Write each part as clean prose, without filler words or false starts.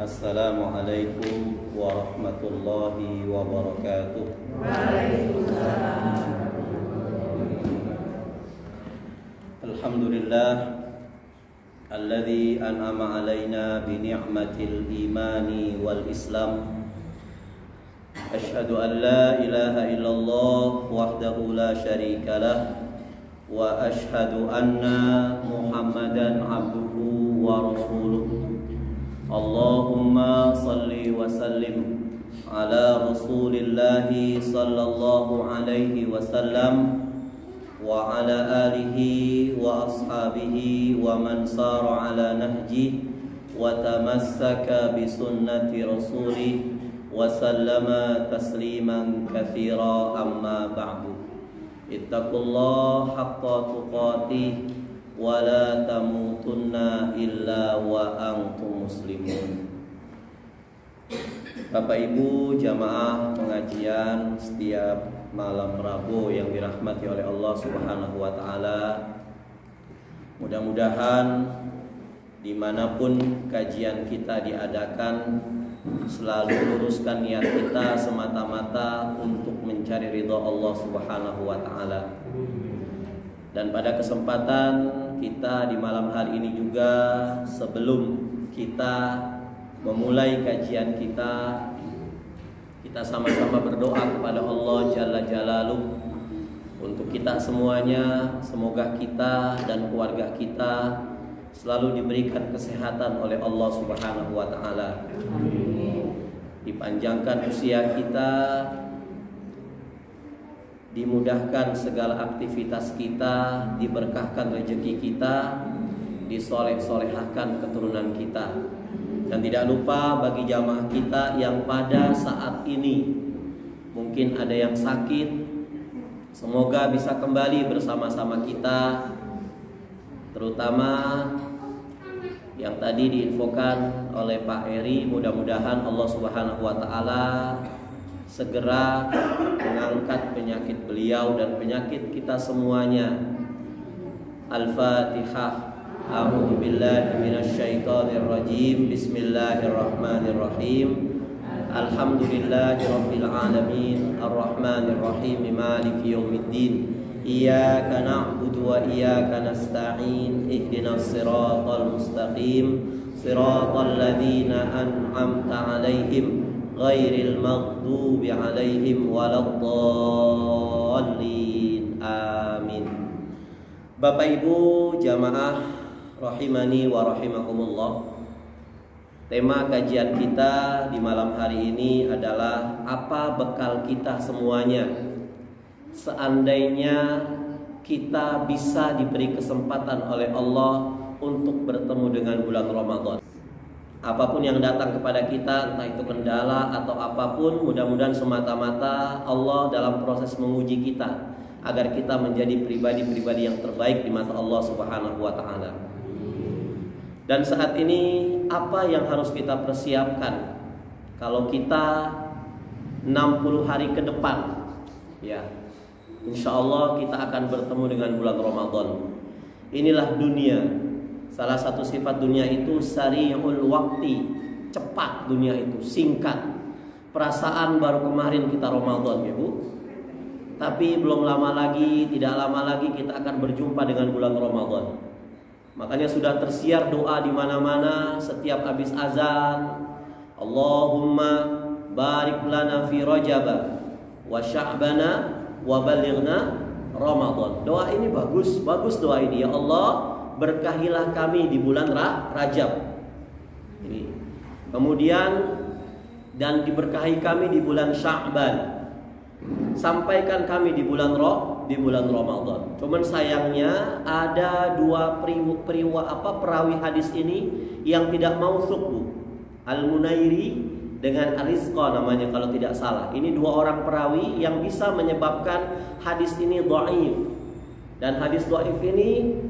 Assalamualaikum warahmatullahi wabarakatuh. Waalaikumsalam. Alhamdulillah alladzi an'ama alaina bi ni'matil imani wal islam. Asyhadu an la ilaha illallah wahdahu la syarikalah wa asyhadu anna Muhammadan abduhu wa rasuluh. Allahumma salli wa sallim ala Rasulillahi sallallahu alaihi wasallam wa ala alihi wa ashabihi wa man sara ala nahji wa tamassaka bi sunnati rasulih wa sallama tasliman katsira, amma ba'du. Ittaqullaha haqqa tuqatih wa la tamutunna illa wa antum muslimun. Bapak Ibu jamaah pengajian setiap malam Rabu yang dirahmati oleh Allah Subhanahu wa taala, mudah-mudahan dimanapun kajian kita diadakan selalu luruskan niat kita semata-mata untuk mencari ridha Allah Subhanahu wa taala. Dan pada kesempatan kita di malam hari ini juga, sebelum kita memulai kajian kita sama-sama berdoa kepada Allah Jalla Jalaluh untuk kita semuanya. Semoga kita dan keluarga kita selalu diberikan kesehatan oleh Allah Subhanahu wa taala. Dipanjangkan usia kita, dimudahkan segala aktivitas kita, diberkahkan rezeki kita, disoleh-solehahkan keturunan kita. Dan tidak lupa bagi jamaah kita yang pada saat ini mungkin ada yang sakit, semoga bisa kembali bersama-sama kita. Terutama yang tadi diinfokan oleh Pak Eri, mudah-mudahan Allah Subhanahu wa taala segera mengangkat penyakit beliau dan penyakit kita semuanya. Al-Fatihah. A'udzu billahi minasyaitonir rajim. Bismillahirrahmanirrahim. Alhamdulillahirabbil alamin, arrahmanir rahim, maliki yaumiddin. Iyyaka na'budu wa iyyaka nasta'in. Ihdinas siratal mustaqim, siratal ladzina an'amta 'alaihim ghairil maghdubi 'alaihim waladdallin. Amin. Bapak Ibu jamaah rahimani wa rahimakumullah. Tema kajian kita di malam hari ini adalah apa bekal kita semuanya seandainya kita bisa diberi kesempatan oleh Allah untuk bertemu dengan bulan Ramadan. Apapun yang datang kepada kita, entah itu kendala atau apapun, mudah-mudahan semata-mata Allah dalam proses menguji kita agar kita menjadi pribadi-pribadi yang terbaik di mata Allah Subhanahu wa taala. Dan saat ini apa yang harus kita persiapkan kalau kita 60 hari ke depan, ya, insya Allah kita akan bertemu dengan bulan Ramadan. Inilah dunia. Salah satu sifat dunia itu sari'ul waqti, cepat dunia itu, singkat. Perasaan baru kemarin kita Ramadan, ya Bu. Tapi belum lama lagi, tidak lama lagi kita akan berjumpa dengan bulan Ramadan. Makanya sudah tersiar doa di mana-mana setiap habis azan. Allahumma barik lana fi Rajab wa Sya'bana wa balighna Ramadan. Doa ini bagus doa ini. Ya Allah, berkahilah kami di bulan Rajab. Ini. Kemudian dan diberkahi kami di bulan Sya'ban. Sampaikan kami di bulan Ramadan. Cuman sayangnya ada dua perawi hadis ini yang tidak mausuk, Bu. Al-Munairi dengan Al-Rizqa namanya kalau tidak salah. Ini dua orang perawi yang bisa menyebabkan hadis ini dhaif. Dan hadis dhaif ini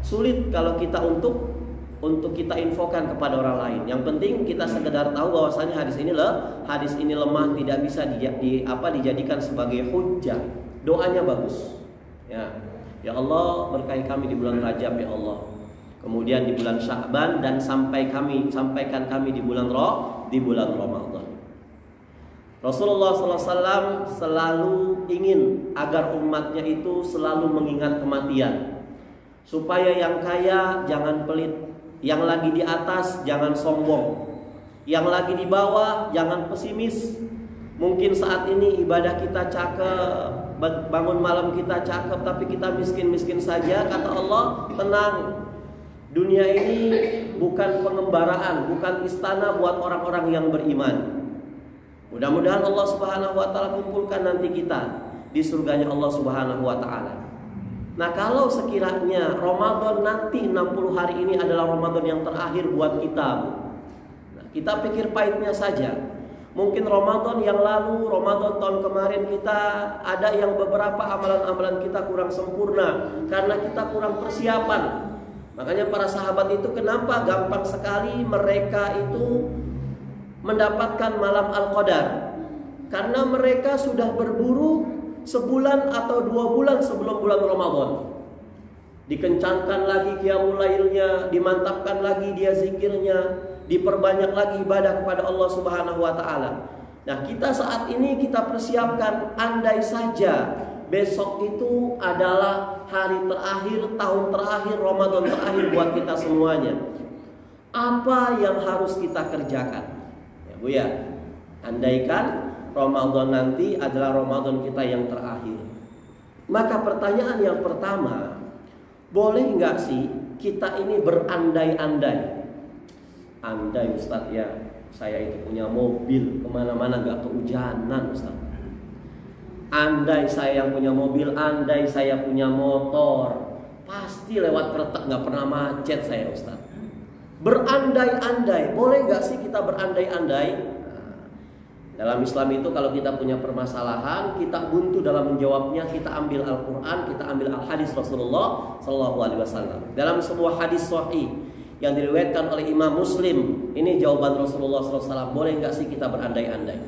sulit kalau kita untuk kita infokan kepada orang lain. Yang penting kita sekedar tahu bahwasanya hadis ini lemah, tidak bisa dijadikan sebagai hujjah. Doanya bagus. Ya Allah, berkahi kami di bulan Rajab ya Allah. kemudian di bulan Sya'ban, dan sampaikan kami di bulan Ramadan. Rasulullah SAW selalu ingin agar umatnya itu selalu mengingat kematian, supaya yang kaya jangan pelit, yang lagi di atas jangan sombong, yang lagi di bawah jangan pesimis. Mungkin saat ini ibadah kita cakep, bangun malam kita cakep, tapi kita miskin-miskin saja. Kata Allah, tenang, dunia ini bukan pengembaraan, bukan istana buat orang-orang yang beriman. Mudah-mudahan Allah Subhanahu wa ta'ala kumpulkan nanti kita di surganya Allah Subhanahu wa ta'ala. Nah, kalau sekiranya Ramadan nanti 60 hari ini adalah Ramadan yang terakhir buat kita, nah, kita pikir pahitnya saja. Mungkin Ramadan yang lalu, Ramadan tahun kemarin kita ada yang beberapa amalan-amalan kita kurang sempurna karena kita kurang persiapan. Makanya para sahabat itu kenapa gampang sekali mereka itu mendapatkan malam Al-Qadar, karena mereka sudah berburu sebulan atau 2 bulan sebelum bulan Ramadan. Dikencangkan lagi qiyamul lailnya, dimantapkan lagi dia zikirnya, diperbanyak lagi ibadah kepada Allah Subhanahu wa ta'ala. Nah, kita saat ini kita persiapkan, andai saja besok itu adalah hari terakhir, tahun terakhir, Ramadan terakhir buat kita semuanya. Apa yang harus kita kerjakan? Bu ya, andaikan Ramadan nanti adalah Ramadan kita yang terakhir, maka pertanyaan yang pertama, boleh nggak sih kita ini berandai-andai? Andai Ustadz ya, saya itu punya mobil, kemana-mana nggak kehujanan Ustadz. Andai saya yang punya mobil, andai saya punya motor, pasti lewat kretek nggak pernah macet saya Ustadz. Berandai-andai, boleh gak sih kita berandai-andai? Dalam Islam itu kalau kita punya permasalahan, kita buntu dalam menjawabnya, kita ambil Al-Quran, kita ambil Al-Hadis Rasulullah SAW. Dalam sebuah hadis sahih yang diriwayatkan oleh Imam Muslim, ini jawaban Rasulullah SAW, boleh gak sih kita berandai-andai?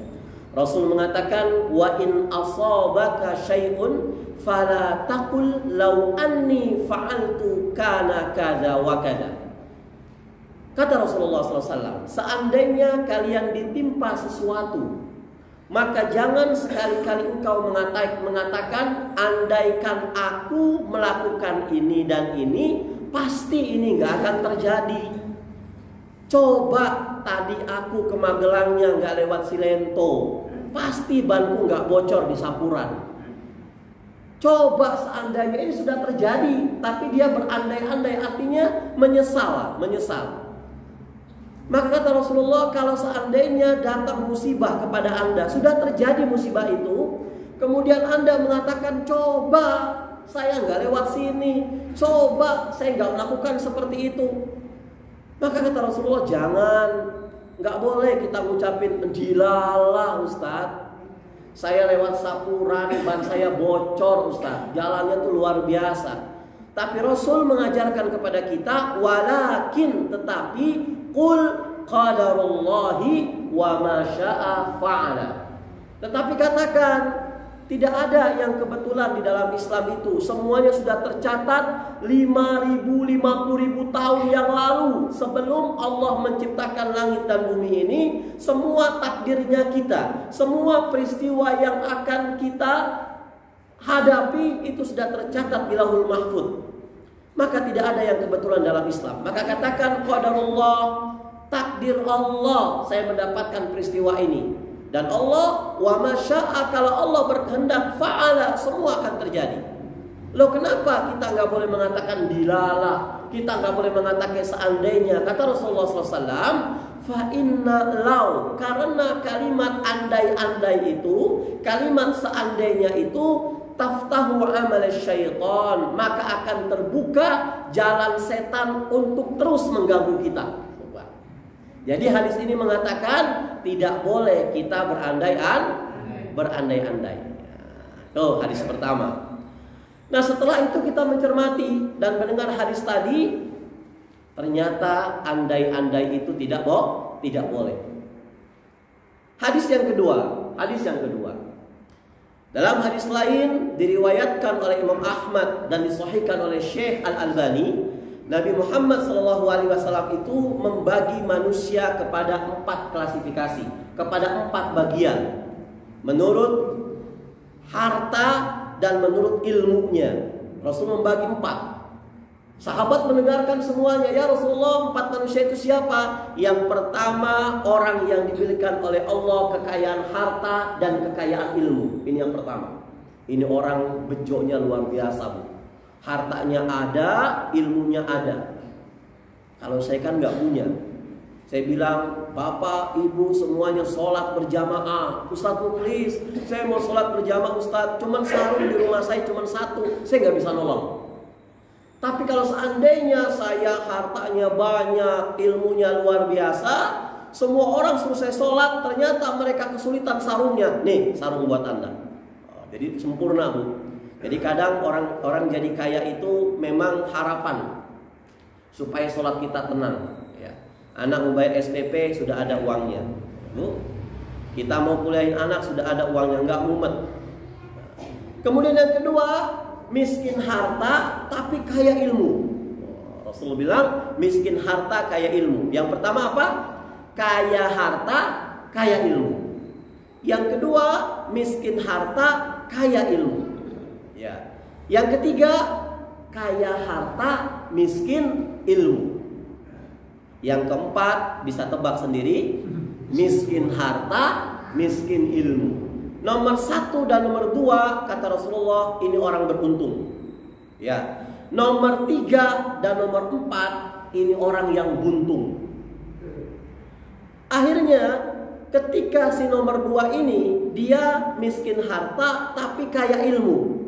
Rasul mengatakan, wa in asabaka syai'un fala taqul law anni fa'altu kana kada wa kada. Kata Rasulullah SAW, seandainya kalian ditimpa sesuatu, maka jangan sekali-kali engkau mengatakan, andaikan aku melakukan ini dan ini, pasti ini gak akan terjadi. Coba tadi aku ke Magelangnya gak lewat Silento, pasti banku gak bocor di Sapuran. Coba seandainya ini sudah terjadi, tapi dia berandai-andai, artinya menyesal. Maka kata Rasulullah, kalau seandainya datang musibah kepada Anda, sudah terjadi musibah itu, kemudian Anda mengatakan, coba saya nggak lewat sini, coba saya nggak melakukan seperti itu. Maka kata Rasulullah, jangan, nggak boleh kita ngucapin, dilalah Ustadz, saya lewat Sapuran, ban saya bocor Ustadz, jalannya tuh luar biasa. Tapi Rasul mengajarkan kepada kita, walakin, tetapi qul qadarullahi wa ma syaa fa'ala. Tetapi katakan, tidak ada yang kebetulan di dalam Islam itu. Semuanya sudah tercatat 5.000, 50.000 tahun yang lalu. Sebelum Allah menciptakan langit dan bumi ini, semua takdirnya kita, semua peristiwa yang akan kita hadapi itu sudah tercatat di Lauhul Mahfuz. Maka tidak ada yang kebetulan dalam Islam. Maka katakan qadarullah, takdir Allah, saya mendapatkan peristiwa ini. Dan Allah wa masya'a, kalau Allah berkehendak, fa'ala, semua akan terjadi. Loh, kenapa kita nggak boleh mengatakan dilalah, kita nggak boleh mengatakan seandainya? Kata Rasulullah SAW, fa inna law, karena kalimat andai-andai itu, kalimat seandainya itu taftahu amal syaitan, maka akan terbuka jalan setan untuk terus mengganggu kita. Jadi hadis ini mengatakan tidak boleh kita berandai-andai. Tuh hadis pertama. Nah, setelah itu kita mencermati dan mendengar hadis tadi, ternyata andai-andai itu tidak boleh. Hadis yang kedua. Dalam hadis lain diriwayatkan oleh Imam Ahmad dan disahihkan oleh Syekh Al-Albani Nabi Muhammad SAW itu membagi manusia kepada 4 klasifikasi, kepada 4 bagian, menurut harta dan menurut ilmunya. Rasul membagi 4. Sahabat mendengarkan semuanya. Ya Rasulullah, 4 manusia itu siapa? Yang pertama, orang yang diberikan oleh Allah kekayaan harta dan kekayaan ilmu. Ini yang pertama. Ini orang bejonya luar biasa, Bu. Hartanya ada, ilmunya ada. Kalau saya kan nggak punya. Saya bilang, Bapak, Ibu semuanya sholat berjamaah. Ustadz, please, saya mau sholat berjamaah Ustadz. Cuman sarung di rumah saya cuman 1. Saya nggak bisa nolong. Tapi kalau seandainya saya hartanya banyak, ilmunya luar biasa, semua orang suruh saya sholat, ternyata mereka kesulitan sarungnya. Nih, sarung buat Anda. Jadi sempurna, Bu. Jadi kadang orang jadi kaya itu memang harapan supaya sholat kita tenang. Ya. Anak mau bayar SPP sudah ada uangnya, Bu. Kita mau kuliahin anak sudah ada uangnya, nggak mumet. Kemudian yang kedua, miskin harta tapi kaya ilmu. Rasul bilang miskin harta kaya ilmu. Yang pertama apa? Kaya harta, kaya ilmu. Yang kedua, miskin harta, kaya ilmu. Ya. Yang ketiga, kaya harta, miskin ilmu. Yang keempat, bisa tebak sendiri, miskin harta, miskin ilmu. Nomor 1 dan nomor 2 kata Rasulullah, ini orang beruntung. Ya. Nomor 3 dan nomor 4 ini orang yang buntung. Akhirnya ketika si nomor 2 ini, dia miskin harta tapi kaya ilmu.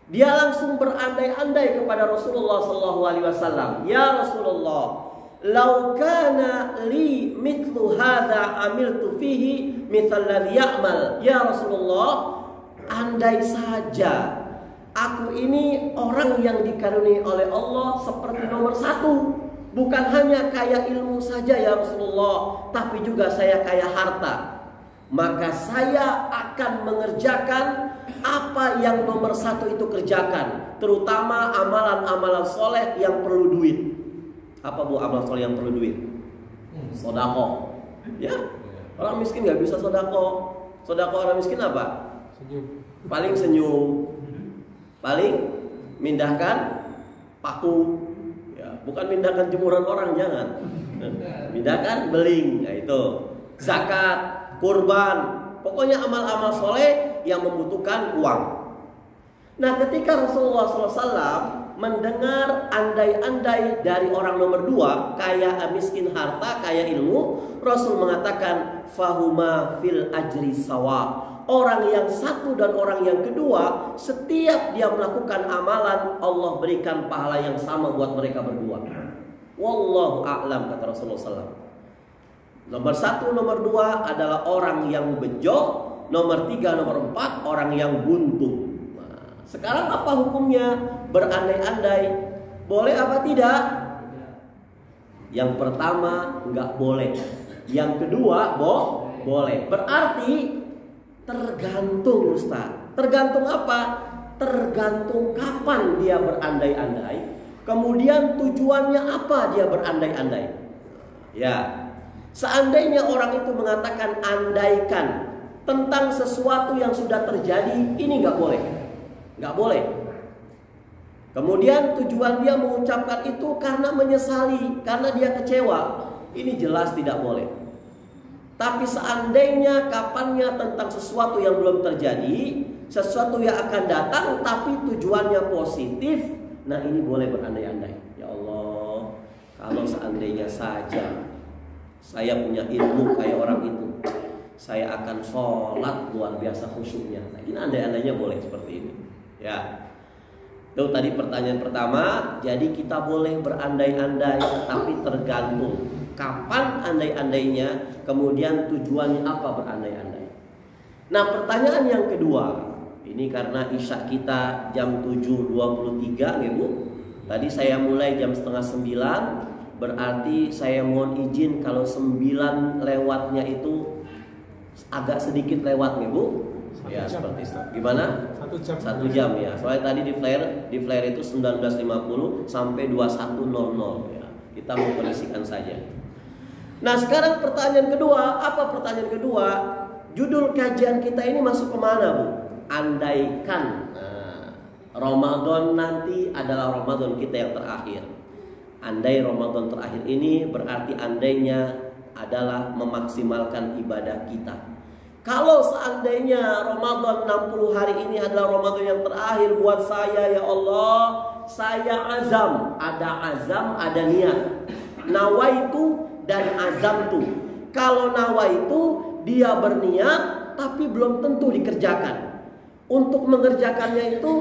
Dia langsung berandai-andai kepada Rasulullah SAW. Ya Rasulullah, lau kana li mithlu hadza amiltu fihi mithal ladzi ya'mal. Ya Rasulullah, andai saja aku ini orang yang dikaruniai oleh Allah seperti nomor 1. Bukan hanya kaya ilmu saja ya Rasulullah, tapi juga saya kaya harta. Maka saya akan mengerjakan apa yang nomor 1 itu kerjakan, terutama amalan-amalan soleh yang perlu duit. Apa Bu amal soleh yang perlu duit? Sodako. Ya, orang miskin nggak bisa sodako. Sodako orang miskin apa? Senyum. Paling senyum, paling mindahkan paku. Ya, bukan mindahkan jemuran orang, jangan. Mindahkan beling, ya itu. Zakat, kurban, pokoknya amal-amal soleh yang membutuhkan uang. Nah, ketika Rasulullah SAW mendengar andai-andai dari orang nomor 2, kaya miskin harta, kaya ilmu, Rasul mengatakan fahuma fil ajri sawa. Orang yang 1 dan orang yang kedua, setiap dia melakukan amalan, Allah berikan pahala yang sama buat mereka berdua. Wallahu a'lam, kata Rasulullah SAW. Nomor 1, nomor 2 adalah orang yang bejo. Nomor 3, nomor 4 orang yang buntung. Nah, sekarang apa hukumnya berandai-andai? Boleh apa tidak? Yang pertama nggak boleh. Yang kedua boleh. Berarti tergantung, Ustaz. Tergantung apa? Tergantung kapan dia berandai-andai. Kemudian tujuannya apa dia berandai-andai. Ya. Seandainya orang itu mengatakan andaikan tentang sesuatu yang sudah terjadi, ini nggak boleh. Nggak boleh. Kemudian tujuan dia mengucapkan itu karena menyesali, karena dia kecewa, ini jelas tidak boleh. Tapi seandainya kapannya tentang sesuatu yang belum terjadi, sesuatu yang akan datang tapi tujuannya positif, nah ini boleh berandai-andai. Ya Allah, kalau seandainya saja saya punya ilmu kayak orang itu, saya akan sholat luar biasa khusyuknya. Nah, ini andai-andainya boleh seperti ini. Ya, itu tadi pertanyaan pertama. Jadi kita boleh berandai-andai, tapi tergantung kapan andai-andainya, kemudian tujuannya apa berandai-andai. Nah, pertanyaan yang kedua, ini karena isya kita jam 7.23 ya Bu. Tadi saya mulai jam 8:30. Berarti saya mohon izin kalau 9 lewatnya itu agak sedikit lewat nih Bu. Ya seperti itu. Gimana? 1 jam. 1 jam ya. Soalnya tadi di flare itu 19.50 sampai 21.00 ya. Kita mengkondisikan saja. Nah sekarang pertanyaan kedua. Apa pertanyaan kedua? Judul kajian kita ini masuk kemana, Bu? Andaikan Ramadan nanti adalah Ramadan kita yang terakhir. Andai Ramadan terakhir ini berarti andainya adalah memaksimalkan ibadah kita. Kalau seandainya Ramadan 60 hari ini adalah Ramadan yang terakhir buat saya, ya Allah, saya azam. Ada azam, ada niat. Nawaitu dan azamtu. Kalau nawaitu, dia berniat tapi belum tentu dikerjakan. Untuk mengerjakannya itu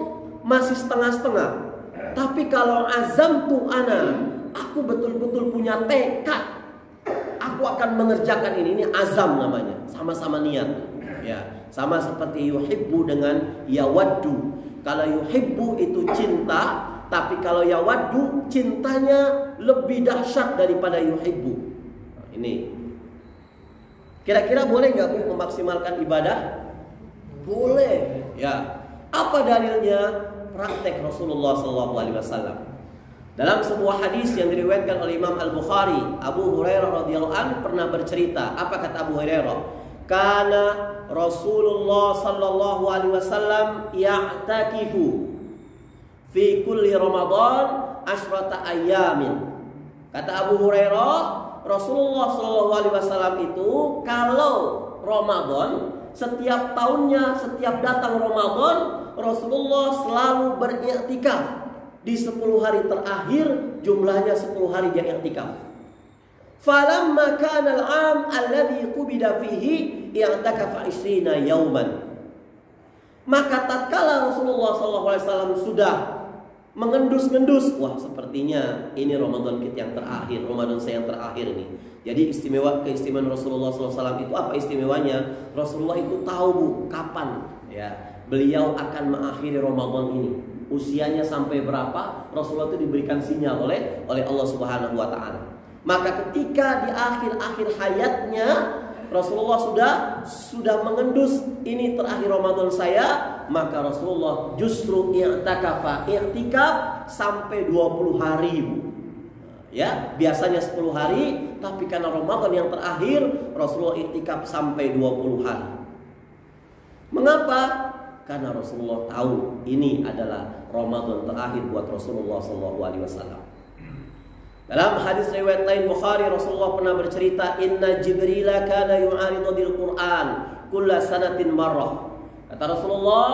masih setengah-setengah. Tapi kalau azamtu ana, aku betul-betul punya tekad. Aku akan mengerjakan ini azam namanya, sama-sama niat. Ya, sama seperti yuhibbu dengan yawaddu. Kalau yuhibbu itu cinta, tapi kalau yawaddu cintanya lebih dahsyat daripada yuhibbu. Nah, ini. Kira-kira boleh nggak Bu memaksimalkan ibadah? Boleh. Ya. Apa dalilnya? Praktek Rasulullah SAW. Dalam sebuah hadis yang diriwayatkan oleh Imam Al-Bukhari, Abu Hurairah radhiyallahu anhu pernah bercerita. Apa kata Abu Hurairah? Kana Rasulullah sallallahu alaihi wasallam ya'takifu fi kulli Ramadan asyrata ayyamin. Kata Abu Hurairah, Rasulullah sallallahu alaihi wasallam itu kalau Ramadan, setiap tahunnya, setiap datang Ramadan, Rasulullah selalu beriktikaf. Di 10 hari terakhir jumlahnya 10 hari dia i'tikaf. Falamma kana al-'am alladhi qubida fihi i'takafa 20 yawman. Maka tatkala Rasulullah SAW sudah mengendus-ngendus, wah sepertinya ini Ramadan kita yang terakhir, Ramadan saya yang terakhir nih. Jadi keistimewaan Rasulullah SAW itu apa istimewanya? Rasulullah itu tahu Bu kapan ya beliau akan mengakhiri Ramadan ini. Usianya sampai berapa? Rasulullah itu diberikan sinyal oleh Allah Subhanahu wa taala. Maka ketika di akhir-akhir hayatnya Rasulullah sudah mengendus ini terakhir Ramadan saya, maka Rasulullah justru i'tikaf sampai 20 hari. Ya, biasanya 10 hari, tapi karena Ramadan yang terakhir Rasulullah i'tikaf sampai 20 hari. Mengapa? Karena Rasulullah tahu ini adalah Ramadan terakhir buat Rasulullah SAW. Dalam hadis riwayat lain Bukhari, Rasulullah pernah bercerita, Inna Jibril kana yu'aridu bil Quran kulla sanatin marrah. Kata Rasulullah,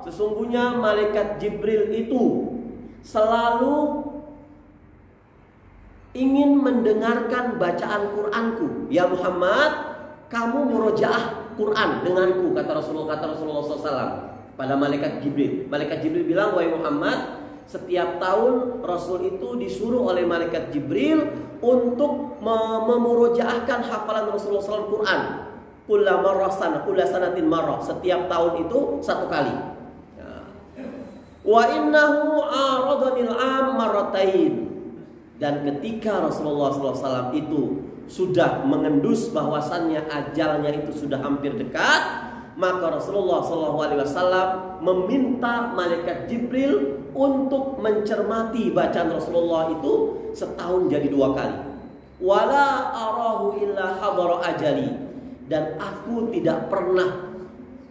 sesungguhnya malaikat Jibril itu selalu ingin mendengarkan bacaan Quranku. Ya Muhammad, kamu murojaah Quran denganku, kata Rasulullah SAW. Pada malaikat Jibril. Malaikat Jibril bilang, wahai Muhammad, setiap tahun Rasul itu disuruh oleh malaikat Jibril untuk memurojaahkan hafalan Rasulullah SAW Quran. Kulla sanatin marrah. Setiap tahun itu 1 kali. Wa innahu aradhanil 'am marratain. Dan ketika Rasulullah SAW itu sudah mengendus bahwasannya ajalnya itu sudah hampir dekat, maka Rasulullah SAW meminta malaikat Jibril untuk mencermati bacaan Rasulullah itu setahun jadi 2 kali. Wala arahu illa hadara ajali. Dan aku tidak pernah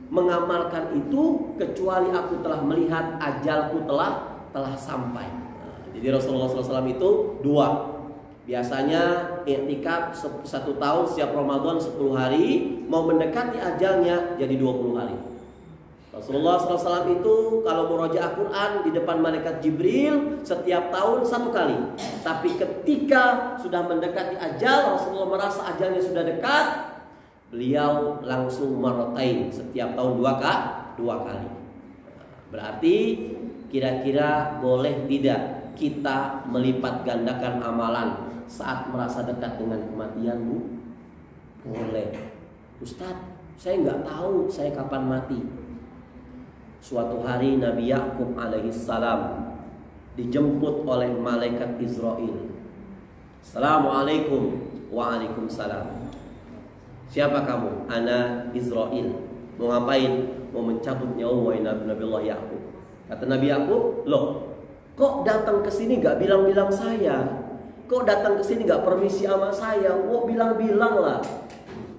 mengamalkan itu kecuali aku telah melihat ajalku telah sampai. Jadi Rasulullah SAW itu 2. Biasanya i'tikaf 1 tahun setiap Ramadan 10 hari, mau mendekati ajalnya jadi 20 hari. Rasulullah SAW itu kalau murojaah Quran di depan malaikat Jibril setiap tahun 1 kali. Tapi ketika sudah mendekati ajal, Rasulullah merasa ajalnya sudah dekat, beliau langsung marratain, setiap tahun 2 kali. Berarti kira-kira boleh tidak kita melipat gandakan amalan saat merasa dekat dengan kematian, Bu? Boleh. Ustadz, saya nggak tahu saya kapan mati. Suatu hari Nabi Yakub alaihissalam dijemput oleh malaikat Israel. Assalamualaikum. Waalaikumsalam. Siapa kamu? Ana Israel. Mau ngapain? Mau mencabut nyawa Nabi Allah Yakub. Kata Nabi Yakub, loh, kok datang ke sini gak bilang-bilang saya? Kok datang ke sini gak permisi sama saya? Kok bilang-bilang lah?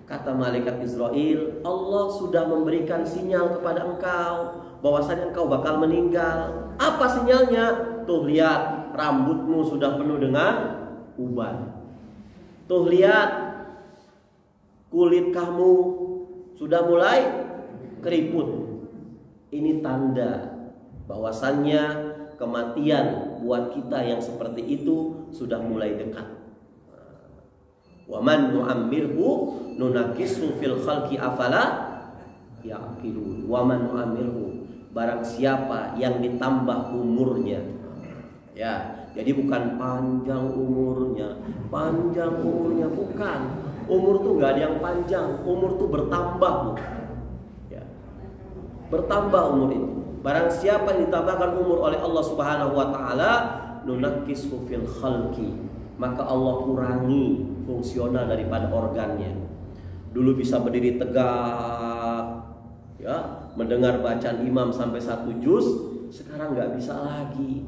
Kata malaikat Israel, Allah sudah memberikan sinyal kepada engkau bahwasanya engkau bakal meninggal. Apa sinyalnya? Tuh lihat, rambutmu sudah penuh dengan uban. Tuh lihat, kulit kamu sudah mulai keriput. Ini tanda bahwasannya kematian buat kita yang seperti itu sudah mulai dekat. Wa man nu'ammirhu nunakisu fil khalqi afala ya'qilun. Wa man nu'ammirhu, barang siapa yang ditambah umurnya. Ya, jadi bukan panjang umurnya bukan. Umur tuh gak ada yang panjang, umur tuh bertambah. Ya. Bertambah umur itu. Barang siapa yang ditambahkan umur oleh Allah Subhanahu wa taala, nunakisu fil khalqi, maka Allah kurangi fungsional daripada organnya. Dulu bisa berdiri tegak, ya, mendengar bacaan imam sampai 1 juz, sekarang nggak bisa lagi.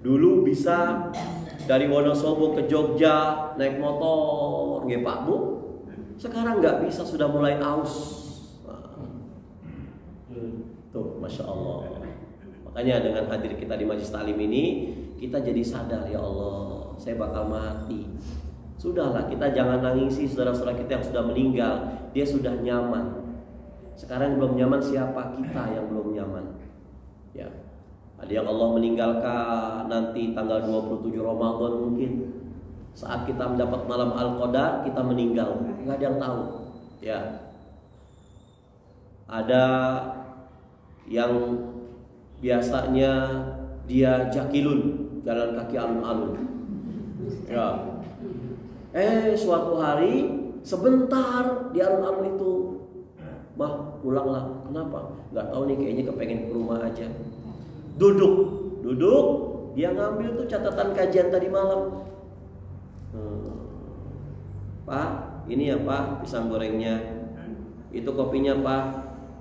Dulu bisa dari Wonosobo ke Jogja naik motor, nggih Pak Bu. Sekarang nggak bisa, sudah mulai aus. Tuh, Masya Allah. Makanya dengan hadir kita di Majelis Ta'lim ini, kita jadi sadar, ya Allah, saya bakal mati. Sudahlah, kita jangan nangisi saudara-saudara kita yang sudah meninggal. Dia sudah nyaman. Sekarang yang belum nyaman siapa? Kita yang belum nyaman. Ya. Ada yang Allah meninggalkan nanti tanggal 27 Ramadan mungkin. Saat kita mendapat malam Al-Qadar, kita meninggal. Nggak ada yang tahu. Ya. Ada yang biasanya dia jakilun, jalan kaki alun-alun. Ya. Suatu hari sebentar di alun-alun itu, mah pulanglah. Kenapa? Nggak tahu nih, kayaknya kepengen ke rumah aja. Duduk, dia ngambil tuh catatan kajian tadi malam. Pak, ini ya Pak, pisang gorengnya. Itu kopinya Pak.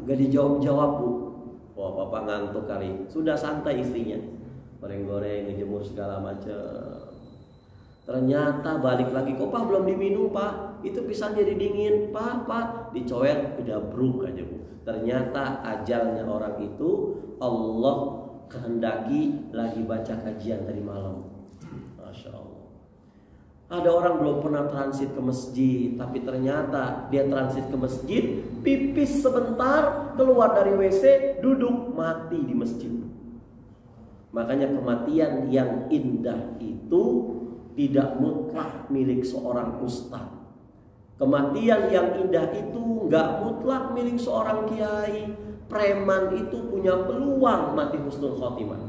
Gak dijawab-jawab Bu. Wah, Bapak ngantuk kali. Sudah santai istrinya, goreng-goreng, ngejemur segala macam. Ternyata balik lagi, kok Pak belum diminum Pak? Itu pisang jadi dingin Pak. Dicoet, udah bruk aja Bu. Ternyata ajalnya orang itu Allah kehendaki lagi baca kajian tadi malam. Masya Allah. Ada orang belum pernah transit ke masjid, tapi ternyata dia transit ke masjid, pipis sebentar, keluar dari WC, duduk, mati di masjid. Makanya kematian yang indah itu tidak mutlak milik seorang ustaz. Kematian yang indah itu nggak mutlak milik seorang kiai. Preman itu punya peluang mati husnul khotimah.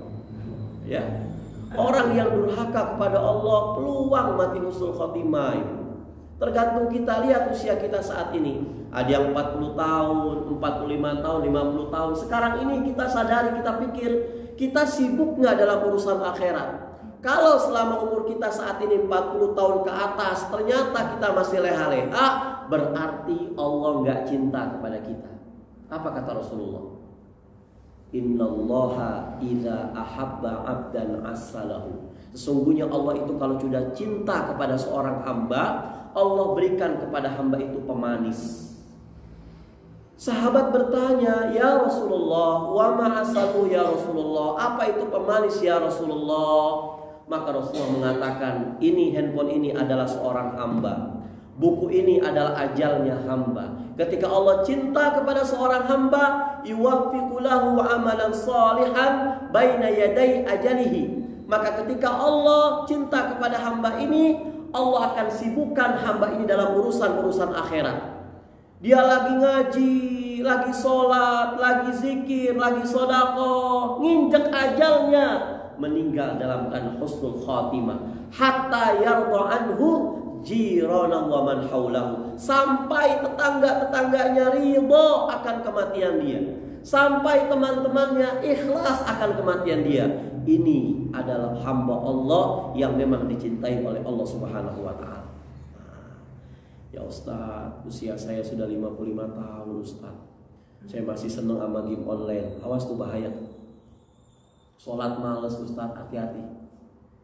Ya. Orang yang durhaka kepada Allah peluang mati husnul khotimah itu. Tergantung kita, lihat usia kita saat ini. Ada yang 40 tahun, 45 tahun, 50 tahun. Sekarang ini kita sadari, kita pikir, kita sibuk nggak dalam urusan akhirat? Kalau selama umur kita saat ini 40 tahun ke atas, ternyata kita masih leha-leha, berarti Allah nggak cinta kepada kita. Apa kata Rasulullah? Innallaha idza ahabba 'abdan assalahu. Sesungguhnya Allah itu kalau sudah cinta kepada seorang hamba, Allah berikan kepada hamba itu pemanis. Sahabat bertanya, "Ya Rasulullah, wa ma asalu ya Rasulullah? Apa itu pemanis ya Rasulullah?" Maka Rasulullah mengatakan, "Ini handphone ini adalah seorang hamba. Buku ini adalah ajalnya hamba. Ketika Allah cinta kepada seorang hamba, yuwaffiqu lahu amalan salihan baina yaday ajalihi. Maka ketika Allah cinta kepada hamba ini, Allah akan sibukkan hamba ini dalam urusan-urusan akhirat. Dia lagi ngaji, lagi sholat, lagi zikir, lagi sedekah, nginjek ajalnya, meninggal dalam keadaan husnul khatimah. Hatta yarda anhu jirana wa man haulahu, sampai tetangga-tetangganya ridho akan kematian dia, sampai teman-temannya ikhlas akan kematian dia. Ini adalah hamba Allah yang memang dicintai oleh Allah Subhanahu wa taala. Ya Ustaz, usia saya sudah 55 tahun Ustaz. Saya masih seneng sama game online. Awas tuh bahaya. Sholat males Ustadz, hati-hati.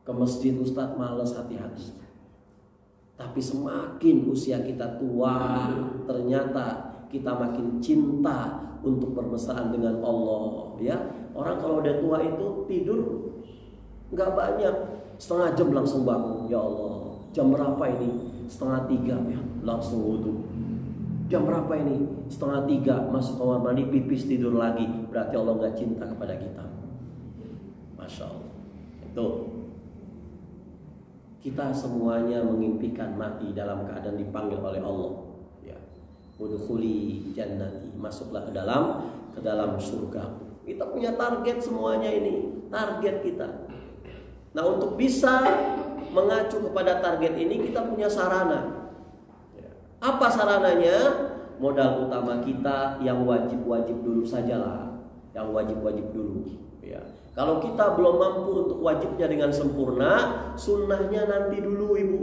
Ke masjid Ustadz males, hati-hati. Tapi semakin usia kita tua, ternyata kita makin cinta untuk bermesraan dengan Allah. Ya, orang kalau udah tua itu tidur nggak banyak, setengah jam langsung bangun. Ya Allah, jam berapa ini? 2:30 ya, langsung wudhu. Jam berapa ini? 2:30 masuk kamar mandi, pipis, tidur lagi. Berarti Allah nggak cinta kepada kita. Masya Allah. Itu kita semuanya mengimpikan mati dalam keadaan dipanggil oleh Allah. Ya, udkhuli jannati, masuklah ke dalam surga. Kita punya target semuanya ini, target kita. Nah, untuk bisa mengacu kepada target ini kita punya sarana. Apa sarananya? Modal utama kita yang wajib-wajib dulu sajalah, yang wajib-wajib dulu. Ya. Kalau kita belum mampu untuk wajibnya dengan sempurna, sunnahnya nanti dulu, Ibu.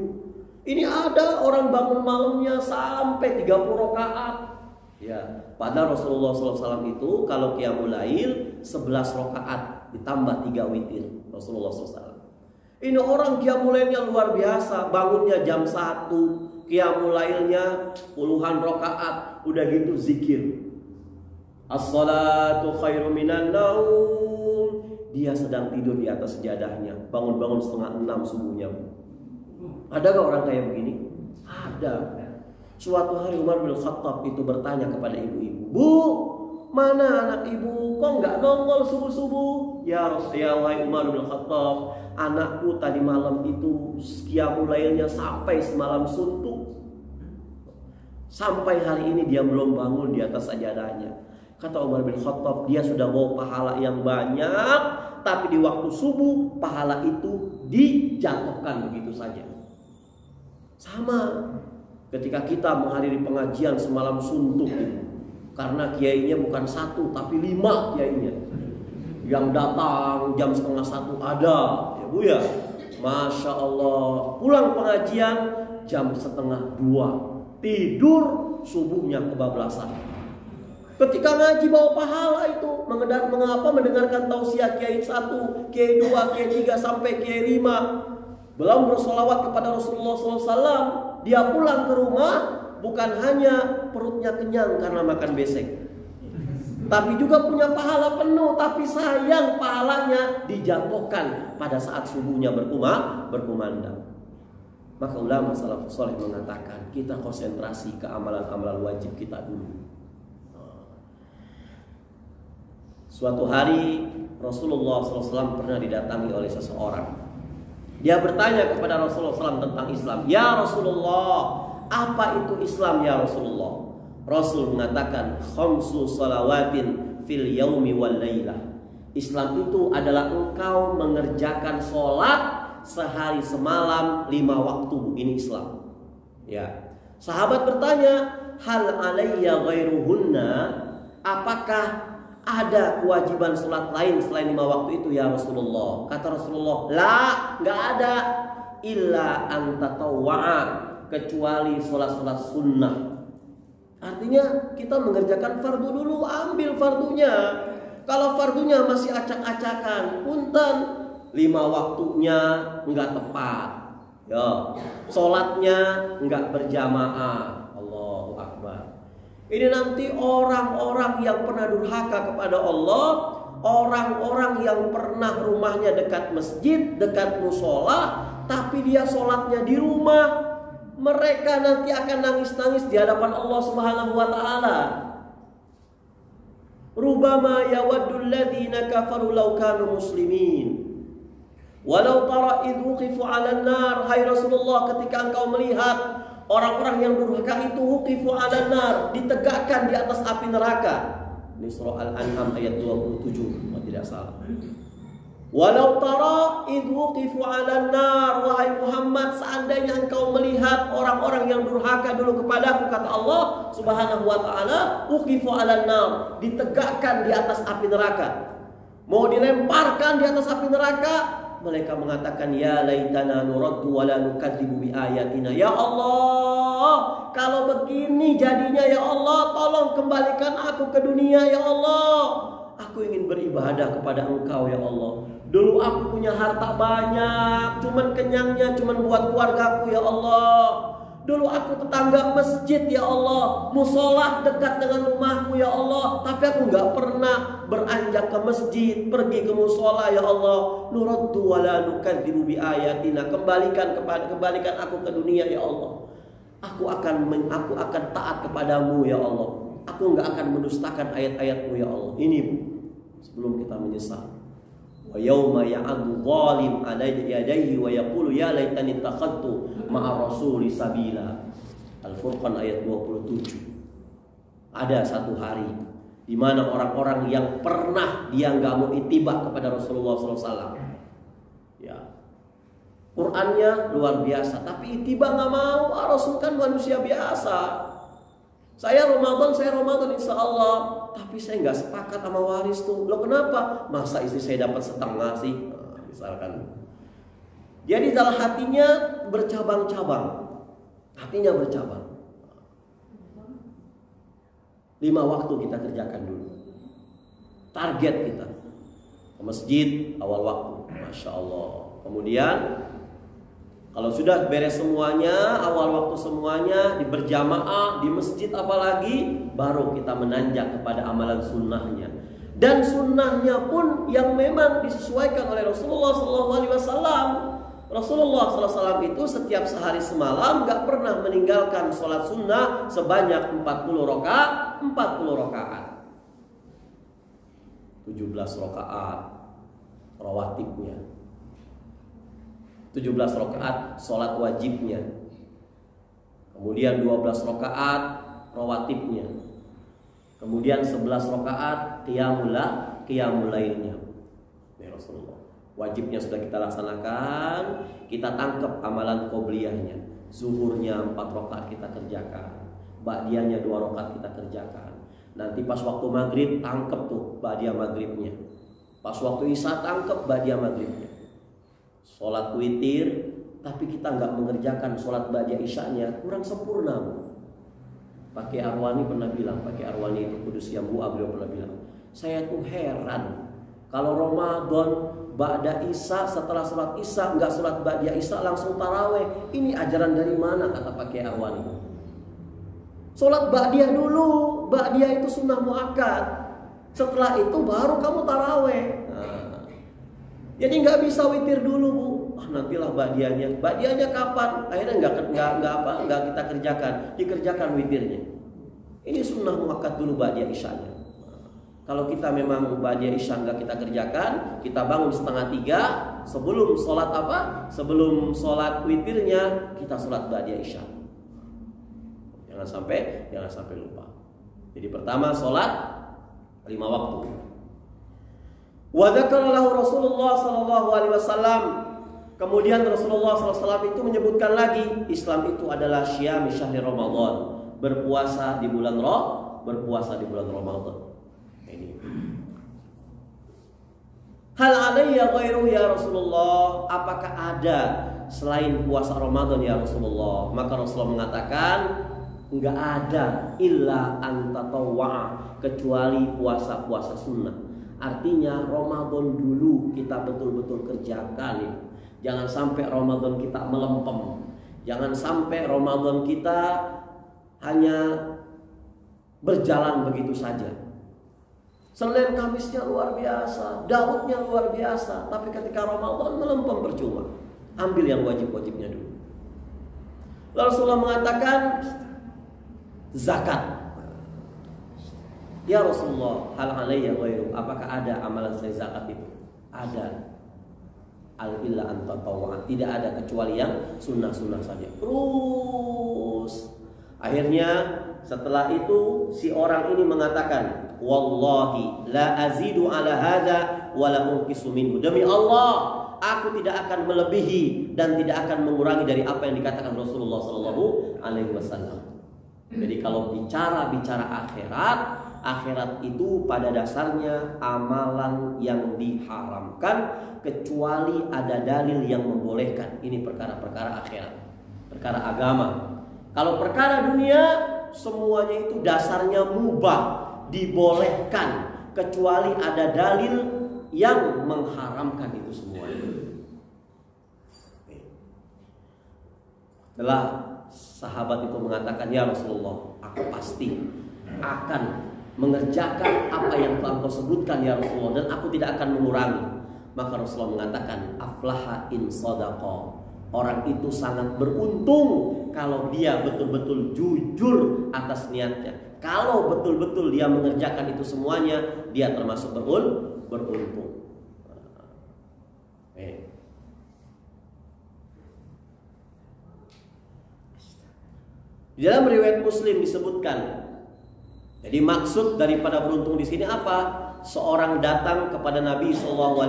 Ini ada orang bangun malamnya sampai 30 rakaat. Ya, pada Rasulullah SAW itu kalau qiyamul lail 11 rakaat ditambah 3 witir Rasulullah SAW. Ini orang qiyamul lailnya luar biasa, bangunnya jam 1, qiyamul lailnya puluhan rakaat, udah gitu zikir. As-salatu khairu minan naum. Dia sedang tidur di atas sejadahnya, bangun-bangun 5:30 subuhnya. Adakah orang kayak begini? Ada. Suatu hari Umar bin Khattab itu bertanya kepada ibu-ibu, "Bu, mana anak ibu? Kok nggak nongol subuh-subuh?" Ya wahai Umar bin Khattab, anakku tadi malam itu qiyamul lailnya sampai semalam suntuk. Sampai hari ini dia belum bangun di atas sajadahnya. Kata Umar bin Khattab, dia sudah mau pahala yang banyak, tapi di waktu subuh pahala itu dijatuhkan begitu saja. Sama ketika kita menghadiri pengajian semalam suntuk, karena kiainya bukan 1 tapi 5 kiainya. Yang datang jam 12:30 ada, ya Bu ya. Masya Allah, pulang pengajian jam 1:30, tidur subuhnya kebablasan. Ketika ngaji bawa pahala itu, mendengarkan tausiah kiai 1, kiai 2, kiai 3 sampai kiai 5. Belum bersolawat kepada Rasulullah SAW. Dia pulang ke rumah bukan hanya perutnya kenyang karena makan besek, tapi juga punya pahala penuh. Tapi sayang pahalanya dijatuhkan pada saat subuhnya berkumandang. Maka ulama salafus saleh mengatakan kita konsentrasi ke amalan-amalan wajib kita dulu. Suatu hari Rasulullah SAW pernah didatangi oleh seseorang. Dia bertanya kepada Rasulullah SAW tentang Islam. Ya Rasulullah, apa itu Islam ya Rasulullah? Rasul mengatakan, khamsu salawatin fil yaumi wal laylah. Islam itu adalah engkau mengerjakan sholat sehari semalam 5 waktu. Ini Islam. Ya. Sahabat bertanya, hal alayya ghairuhunna? Apakah ada kewajiban sholat lain selain 5 waktu itu ya Rasulullah? Kata Rasulullah, la, nggak ada, illa antatawwa'a, kecuali sholat-sholat sunnah. Artinya kita mengerjakan fardu dulu, ambil fardunya. Kalau fardunya masih acak-acakan, punten, 5 waktunya nggak tepat, ya, sholatnya nggak berjamaah. Allahu Akbar. Ini nanti orang-orang yang pernah durhaka kepada Allah, orang-orang yang pernah rumahnya dekat masjid, dekat musola, tapi dia sholatnya di rumah, mereka nanti akan nangis-nangis di hadapan Allah Subhanahu wa Ta'ala. Rubama yawaddul ladzina kafaru law kanu muslimin. Walau tara idh wuqifu 'alan nar. Hai Rasulullah, ketika engkau melihat orang-orang yang durhaka itu wuqifu 'alan nar, ditegakkan di atas api neraka. Ini surah Al-An'am ayat 27 kalau tidak salah. Walau tara idh wuqifu 'alan nar, wahai Muhammad, seandainya engkau melihat orang-orang yang durhaka dulu kepadaku, kata Allah Subhanahu wa Ta'ala, wuqifu 'alan nar, ditegakkan di atas api neraka, mau dilemparkan di atas api neraka. Mereka mengatakan, ya laitana nuraddu wa la nukadzibu bi ayatina. Ya Allah, kalau begini jadinya ya Allah, tolong kembalikan aku ke dunia ya Allah. Aku ingin beribadah kepada Engkau ya Allah. Dulu aku punya harta banyak, cuman kenyangnya cuman buat keluargaku ya Allah. Dulu aku tetangga masjid ya Allah, musola dekat dengan rumahku ya Allah, tapi aku nggak pernah beranjak ke masjid, pergi ke musola ya Allah. Nuraddu wala nukadzibu bi ayatina, kembalikan aku ke dunia ya Allah. Aku akan taat kepadamu ya Allah. Aku nggak akan mendustakan ayat-ayatmu ya Allah. Ini sebelum kita menyesal. Wa yauma ya'addu zalim 'ala yadayhi wa yaqulu ya laitani takhadtu ma'a rasuli sabila. Al-Furqan ayat 27. Ada satu hari di mana orang-orang yang pernah dia nggak mau ittiba kepada Rasulullah SAW. Ya, Qurannya luar biasa, tapi ittiba nggak mau. Rasul kan manusia biasa. Saya Ramadan insya Allah, tapi saya nggak sepakat sama waris tuh. Loh kenapa? Masa istri saya dapat setengah sih? Nah, misalkan. Jadi dalam hatinya bercabang-cabang. Hatinya bercabang. 5 waktu kita kerjakan dulu. Target kita ke masjid awal waktu, Masya Allah. Kemudian kalau sudah beres semuanya, awal waktu semuanya, berjamaah di masjid apalagi, baru kita menanjak kepada amalan sunnahnya. Dan sunnahnya pun yang memang disesuaikan oleh Rasulullah SAW. Rasulullah SAW itu setiap sehari semalam gak pernah meninggalkan sholat sunnah sebanyak 40 rakaat. 17 rakaat rawatibnya, 17 rakaat sholat wajibnya, kemudian 12 rakaat rawatibnya, kemudian 11 rakaat qiyamul lailnya. Ya Rasulullah, wajibnya sudah kita laksanakan, kita tangkap amalan qobliyahnya. Zuhurnya 4 rakaat kita kerjakan, ba'diyahnya 2 rakaat kita kerjakan. Nanti pas waktu maghrib tangkap tuh ba'diyah maghribnya, pas waktu isya tangkap ba'diyah maghribnya. Sholat witir, tapi kita nggak mengerjakan sholat ba'diyah isyanya, kurang sempurna. Pak Kiai Arwani pernah bilang, Pak Kiai Arwani itu Kudus Yambua, beliau pernah bilang, saya tuh heran kalau Ramadan ba'da isya, setelah sholat isya nggak sholat ba'diyah isya langsung taraweh. Ini ajaran dari mana, kata Pak Kiai Arwani. Sholat ba'diyah dulu, ba'diyah itu sunnah muakkad. Setelah itu baru kamu taraweh. Jadi nggak bisa witir dulu bu, nantilah ba'diyahnya. Ba'diyahnya kapan? Akhirnya nggak kita kerjakan, dikerjakan witirnya. Ini sunnah muakkad dulu ba'diyah isyanya. Kalau kita memang ba'diyah isya nggak kita kerjakan, kita bangun 2:30 sebelum sholat Sebelum sholat witirnya kita sholat ba'diyah isya. Jangan sampai lupa. Jadi pertama sholat 5 waktu. Wa dzakara lahu Rasulullah sallallahu alaihi wasallam. Kemudian Rasulullah sallallahu alaihi wasallam itu menyebutkan lagi, Islam itu adalah syiyam syahri Ramadan, berpuasa di bulan Ramadan. Ini. Hal alayya ghairu ya Rasulullah, apakah ada selain puasa Ramadan ya Rasulullah? Maka Rasulullah mengatakan, enggak ada illa antatawwa, kecuali puasa-puasa sunnah. Artinya Ramadan dulu kita betul-betul kerjakan. Jangan sampai Ramadan kita melempem. Jangan sampai Ramadan kita hanya berjalan begitu saja. Senin Kamisnya luar biasa, Daudnya luar biasa, tapi ketika Ramadan melempem percuma. Ambil yang wajib-wajibnya dulu. Lalu Rasulullah mengatakan zakat. Ya Rasulullah, hal alayya ghairu, apakah ada amalan selain zakat itu? Ada. Al-illa anta tawwa, tidak ada kecuali yang sunnah-sunnah saja. Terus akhirnya setelah itu si orang ini mengatakan, wallahi la azidu ala hadza wa la unqisu minhu. Demi Allah, aku tidak akan melebihi dan tidak akan mengurangi dari apa yang dikatakan Rasulullah sallallahu alaihi wasallam. Jadi kalau bicara akhirat itu pada dasarnya amalan yang diharamkan kecuali ada dalil yang membolehkan. Ini perkara-perkara akhirat, perkara agama. Kalau perkara dunia semuanya itu dasarnya mubah, dibolehkan, kecuali ada dalil yang mengharamkan itu semua. Setelah sahabat itu mengatakan, ya Rasulullah, aku pasti akan mengerjakan apa yang telah kau sebutkan ya Rasulullah, dan aku tidak akan mengurangi. Maka Rasulullah mengatakan, aflaha in sadaqa. Orang itu sangat beruntung kalau dia betul-betul jujur atas niatnya. Kalau betul-betul dia mengerjakan itu semuanya, dia termasuk beruntung. Di dalam riwayat Muslim disebutkan, jadi maksud daripada beruntung di sini apa? Seorang datang kepada Nabi SAW.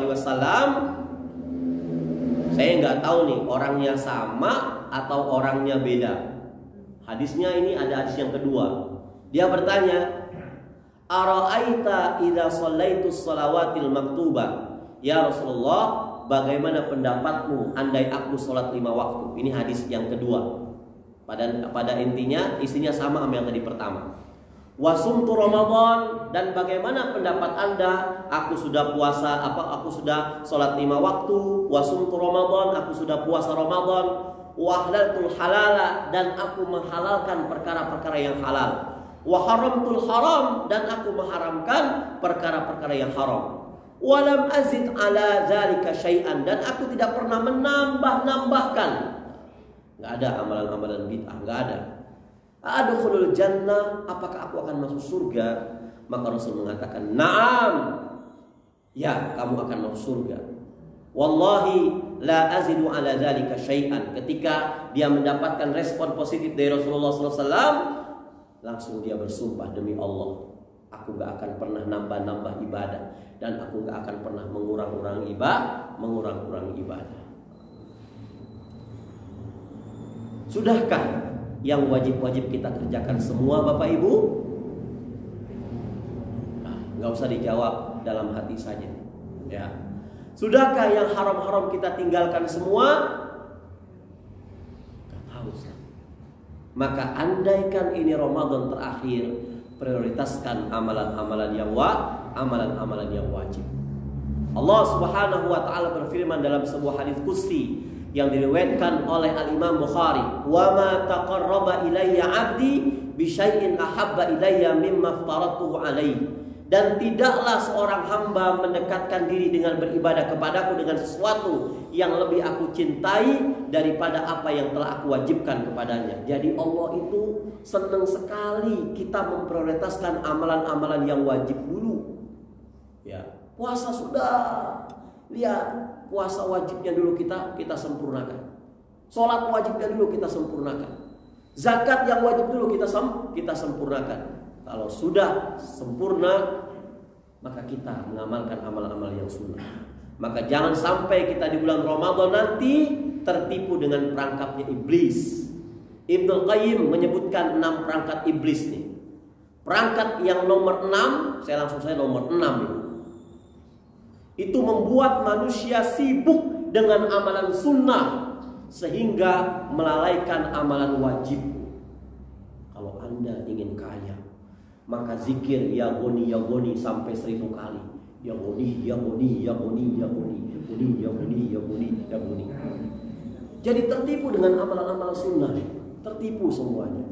Saya nggak tahu nih orangnya sama atau orangnya beda. Hadisnya ini ada hadis yang kedua. Dia bertanya, ara'aita idza shallaitus shalawatil maktubah. Ya Rasulullah, bagaimana pendapatmu andai aku sholat 5 waktu? Ini hadis yang kedua. Pada intinya isinya sama sama yang tadi pertama. Wasumtu Ramadan, dan bagaimana pendapat Anda? Aku sudah puasa, aku sudah sholat 5 waktu. Wasumtu Ramadan, aku sudah puasa Ramadan. Wahlaltul halala, dan aku menghalalkan perkara-perkara yang halal. Waharamtul haram, dan aku mengharamkan perkara-perkara yang haram. Walam azid ala dzalika syai'an, dan aku tidak pernah menambah-nambahkan. Nggak ada amalan-amalan bid'ah, nggak ada. Adkhulul jannah, apakah aku akan masuk surga? Maka Rasul mengatakan, na'am. Ya, kamu akan masuk surga. Wallahi la azidu ala dzalika syai'an. Ketika dia mendapatkan respon positif dari Rasulullah SAW, langsung dia bersumpah, demi Allah, aku gak akan pernah nambah-nambah ibadah, dan aku gak akan pernah mengurang-urangi ibadah. Sudahkah yang wajib-wajib kita kerjakan semua Bapak Ibu? Gak usah dijawab dalam hati saja, ya. Sudahkah yang haram-haram kita tinggalkan semua? Gak tahu. Maka andaikan ini Ramadan terakhir, prioritaskan amalan-amalan yang wajib. Allah Subhanahu wa taala berfirman dalam sebuah hadis qudsi yang diriwayatkan oleh Al-Imam Bukhari, "Wa ma taqarraba ilayya 'abdi bi syai'in ahabba ilayya mimma aftaratuhu 'alaihi." Dan tidaklah seorang hamba mendekatkan diri dengan beribadah kepadaku dengan sesuatu yang lebih aku cintai daripada apa yang telah aku wajibkan kepadanya. Jadi Allah itu senang sekali kita memprioritaskan amalan-amalan yang wajib dulu. Ya, puasa sudah. Lihat, puasa wajibnya dulu kita sempurnakan. Sholat wajibnya dulu kita sempurnakan. Zakat yang wajib dulu kita sempurnakan. Kalau sudah sempurna, maka kita mengamalkan amal-amal yang sunnah. Maka jangan sampai kita di bulan Ramadan nanti tertipu dengan perangkapnya iblis. Ibnu Qayyim menyebutkan 6 perangkat iblis nih. Perangkat yang nomor 6, saya langsung saja nomor 6 ini. Itu membuat manusia sibuk dengan amalan sunnah sehingga melalaikan amalan wajib. Kalau Anda ingin kaya, maka zikir ya goni sampai 1000 kali. Ya goni. Jadi tertipu dengan amalan-amalan sunnah, tertipu semuanya.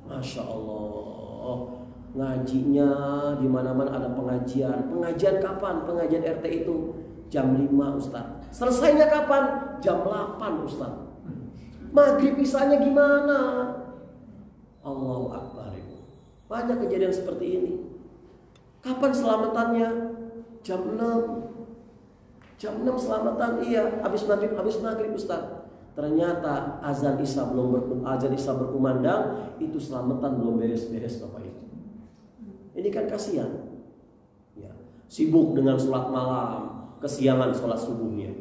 Masya Allah. Ngajinya di mana-mana ada pengajian. Pengajian kapan? Pengajian RT itu jam 5 Ustaz. Selesainya kapan? Jam 8 Ustaz. Maghrib isanya gimana? Allahu Akbar. Banyak kejadian seperti ini. Kapan selamatannya? Jam 6. Jam 6 selamatan, iya. Habis maghrib Ustaz. Ternyata azan Isya berkumandang, itu selamatan belum beres-beres Bapak Ibu. Ini kan kasihan. Ya. Sibuk dengan sholat malam, kesiangan sholat subuhnya.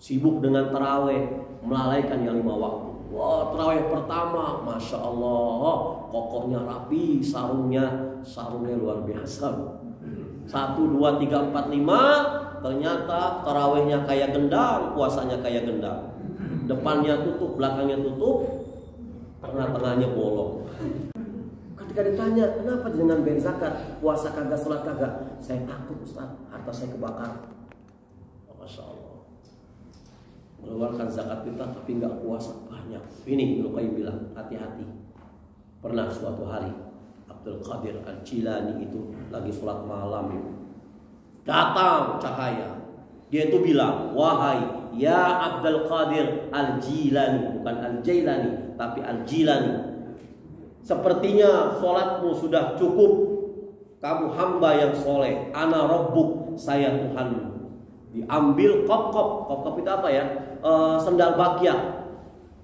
Sibuk dengan taraweh, melalaikan yang 5 waktu. Wah, taraweh pertama, Masya Allah, kokohnya rapi, sarungnya luar biasa. 1, 2, 3, 4, 5. Ternyata tarawehnya kayak gendang, puasanya kayak gendang. Depannya tutup, belakangnya tutup. tengah-tengahnya bolong. Ketika ditanya, kenapa dengan bayar zakat, puasa kagak, sholat kagak? Saya takut Ustaz, harta saya kebakar. Masya Allah. Mengeluarkan zakat kita tapi nggak puasa banyak. Ini Ibnu Qayyim bilang, hati-hati. Pernah suatu hari Abdul Qadir Al-Jilani itu lagi sholat malam itu, datang cahaya. Dia itu bilang, wahai ya Abdul Qadir Al-Jilani, bukan Al-Jailani tapi Al-Jilani, sepertinya sholatmu sudah cukup. Kamu hamba yang soleh. Ana Rabbuk, saya Tuhanmu. Diambil kop itu apa ya? Sendal bakyah.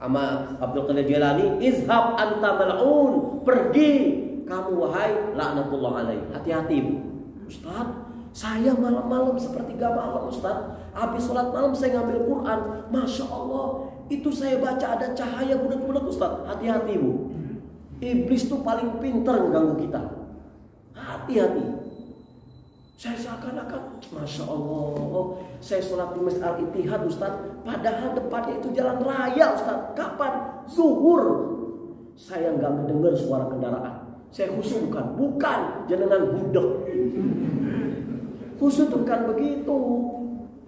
Sama Abdul Qadir Jilani, izhab anta mal'un, pergi kamu wahai laknatullah alaih. Hati-hati Ustaz, saya malam-malam sepertiga malam Ustaz, habis sholat malam saya ngambil Quran, Masya Allah, itu saya baca ada cahaya bulat-bulat Ustaz. Hati-hati Bu, iblis tuh paling pintar mengganggu kita. Hati-hati. Saya seakan-akan, Masya Allah, saya sholat di Masjid Al-Ittihad Ustaz, padahal depannya itu jalan raya Ustaz. Kapan? Zuhur. Saya nggak mendengar suara kendaraan. Saya khusyuk bukan jenengan budek. Khusyuk bukan begitu.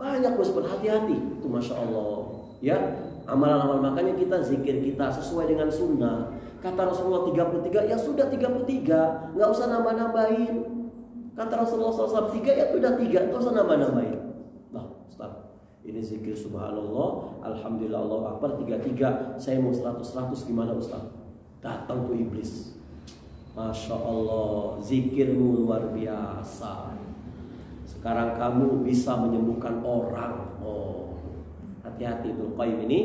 Banyak bos, berhati-hati. Itu Masya Allah. Ya, amalan-amalan, makanya kita zikir kita sesuai dengan sunnah. Kata Rasulullah 33, ya sudah 33, nggak usah nambah-nambahin. Kata Rasulullah SAW 3, ya sudah 3, nggak usah nambah-nambahin. Nah Ustaz, ini zikir subhanallah, alhamdulillah, Allahu Akbar 33, saya mau 100 gimana Ustaz? Datang tuh iblis. Masya Allah, zikirmu luar biasa. Sekarang kamu bisa menyembuhkan orang. Oh, hati-hati Ibnu Qayyim ini.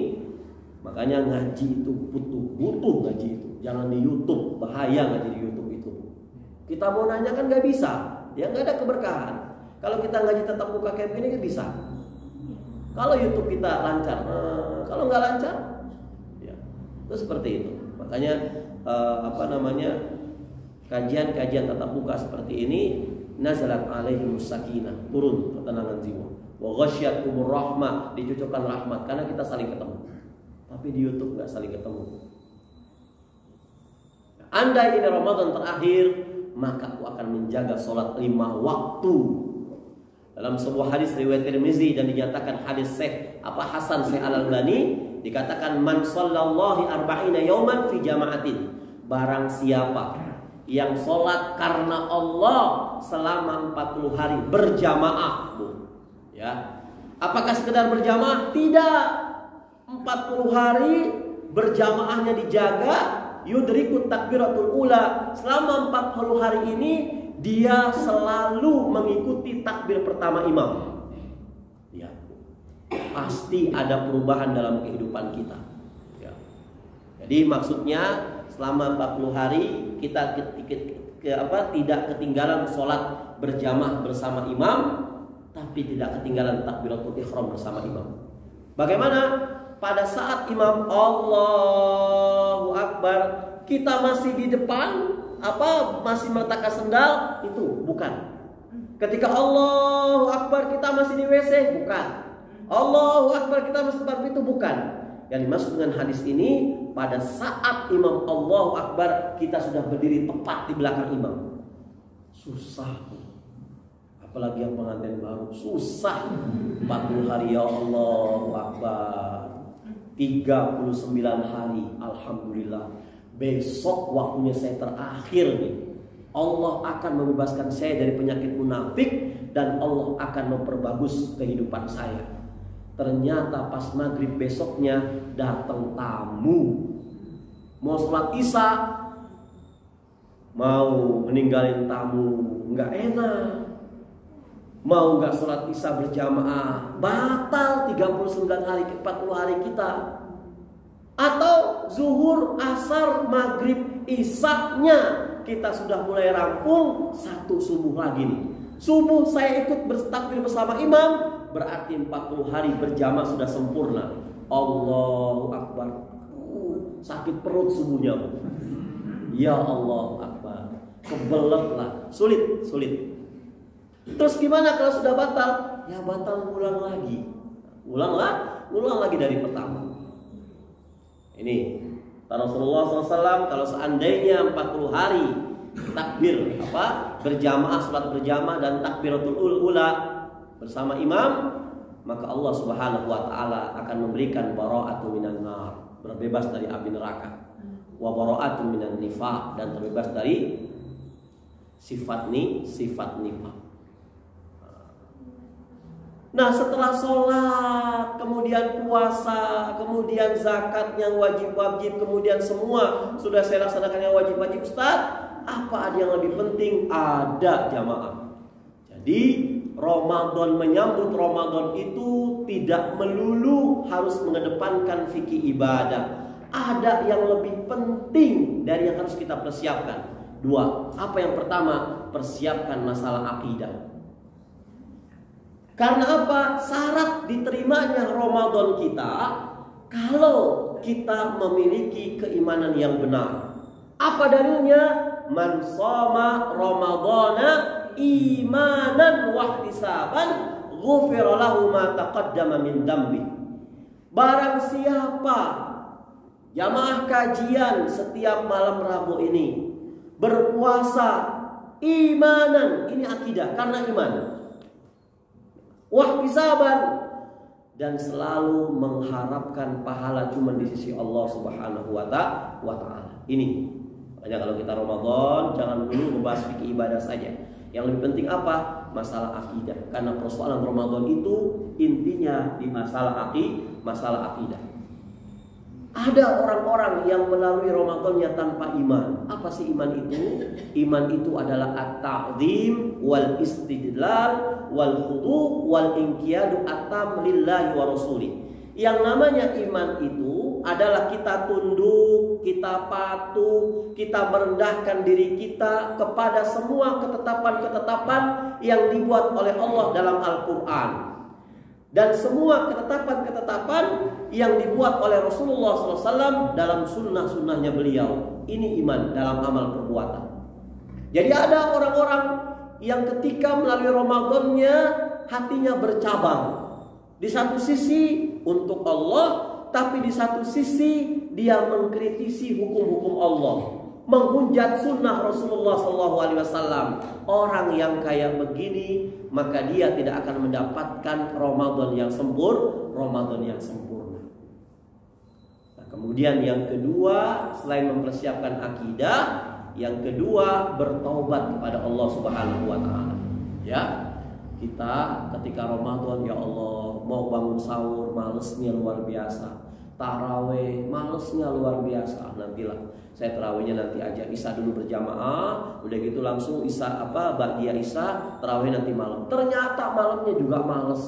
Makanya ngaji itu butuh ngaji itu. Jangan di YouTube, bahaya ngaji di YouTube itu. Kita mau nanya kan nggak bisa, ya nggak ada keberkahan. Kalau kita ngaji tetap buka kayak begini kan bisa. Kalau YouTube kita lancar, kalau nggak lancar, ya itu seperti itu. Makanya kajian-kajian tatap muka seperti ini, nazalat alaihimus sakinah, turun ketenangan jiwa. Wa ghasyiyatuhumur rahmah, dicucukkan rahmat karena kita saling ketemu. Tapi di YouTube nggak saling ketemu. Andai ini Ramadan terakhir, maka aku akan menjaga sholat 5 waktu. Dalam sebuah hadis riwayat Tirmizi dan dinyatakan hadis Hasan Syekh Al-Albani, dikatakan man shalallahu arba'ina yauman fi jama'atin. Barang siapa yang sholat karena Allah selama 40 hari berjamaah, Bu. Ya. Apakah sekedar berjamaah? Tidak. 40 hari berjamaahnya dijaga, yudrikut takbiratul ula. Selama 40 hari ini dia selalu mengikuti takbir pertama imam. Ya. Pasti ada perubahan dalam kehidupan kita. Ya. Jadi maksudnya selama 40 hari kita tidak ketinggalan sholat berjamaah bersama imam, tapi tidak ketinggalan takbiratul ihram bersama imam. Bagaimana? Pada saat imam Allahu Akbar, kita masih di depan, masih meletakkan sendal, itu bukan. Ketika Allahu Akbar kita masih di WC, bukan. Allahu Akbar kita masih di itu, bukan. Yang dimaksud dengan hadis ini, pada saat imam Allahu Akbar kita sudah berdiri tepat di belakang imam. Susah. Apalagi yang pengantin baru, susah. 40 hari ya Allahu Akbar. 39 hari, alhamdulillah. Besok waktunya saya terakhir nih. Allah akan membebaskan saya dari penyakit munafik dan Allah akan memperbagus kehidupan saya. Ternyata pas maghrib besoknya datang tamu. Mau sholat isya, mau meninggalin tamu, nggak enak. Mau nggak sholat isya berjamaah, batal 39 hari, 40 hari kita. Atau zuhur, asar, maghrib, isya-nya kita sudah mulai rampung, satu subuh lagi nih. Subuh saya ikut bertakbir bersama imam, berarti 40 hari berjamaah sudah sempurna. Allahu Akbar. Sakit perut subuhnya. Ya Allah Akbar. Kebelet lah, sulit. Terus gimana kalau sudah batal? Ya batal, ulang lagi. Ulang lagi dari pertama. Ini Kata Rasulullah SAW, kalau seandainya 40 hari takbir berjamaah, salat berjamaah dan takbiratul ula bersama imam, maka Allah Subhanahu wa taala akan memberikan bara'atun minan nar, berbebas dari api neraka, wa bara'atun minan nifaq, dan terbebas dari sifat nifaq. Nah, setelah sholat, kemudian puasa, kemudian zakat yang wajib-wajib, kemudian semua sudah saya laksanakan yang wajib-wajib, Ustaz, apa ada yang lebih penting? Ada jamaah. Jadi Ramadan, menyambut Ramadan itu tidak melulu harus mengedepankan fikih ibadah. Ada yang lebih penting dari yang harus kita persiapkan. 2. Apa yang pertama? Persiapkan masalah akidah. Karena apa? Syarat diterimanya Ramadan kita kalau kita memiliki keimanan yang benar. Apa dalilnya? Man shoma Ramadhana imanan wa ihtisaban ghufira lahu ma taqaddama min dambi. Barang siapa jamaah kajian setiap malam Rabu ini berpuasa imanan, ini akidah karena iman, wahtisaban, dan selalu mengharapkan pahala cuma di sisi Allah Subhanahu wa ta'ala. Ini makanya kalau kita Ramadan jangan dulu membahas fikih ibadah saja. Yang lebih penting apa? Masalah akidah. Karena persoalan Ramadan itu intinya di masalah akidah. Ada orang-orang yang melalui Ramadannya tanpa iman. Apa sih iman itu? Iman itu adalah at-ta'zim wal istidlal wal khudu' wal inqiyadu atam lillahi wa rasulih. Yang namanya iman itu adalah kita tunduk, kita patuh, kita merendahkan diri kita kepada semua ketetapan-ketetapan yang dibuat oleh Allah dalam Al-Quran. Dan semua ketetapan-ketetapan yang dibuat oleh Rasulullah SAW dalam sunnah-sunnahnya beliau. Ini iman dalam amal perbuatan. Jadi ada orang-orang yang ketika melalui Ramadannya hatinya bercabang. Di satu sisi untuk Allah, tapi di satu sisi dia mengkritisi hukum-hukum Allah, menghujat sunnah Rasulullah SAW. Orang yang kayak begini maka dia tidak akan mendapatkan Ramadan yang sempurna. Nah, kemudian yang kedua, selain mempersiapkan akidah, yang kedua bertaubat kepada Allah Subhanahu wa taala. Ya. Kita ketika Ramadan, ya Allah, mau bangun sahur malesnya luar biasa, taraweh malesnya luar biasa. Nantilah saya tarawehnya nanti aja, isya dulu berjamaah, udah gitu langsung isya ba'diyah isya, taraweh nanti malam. Ternyata malamnya juga males,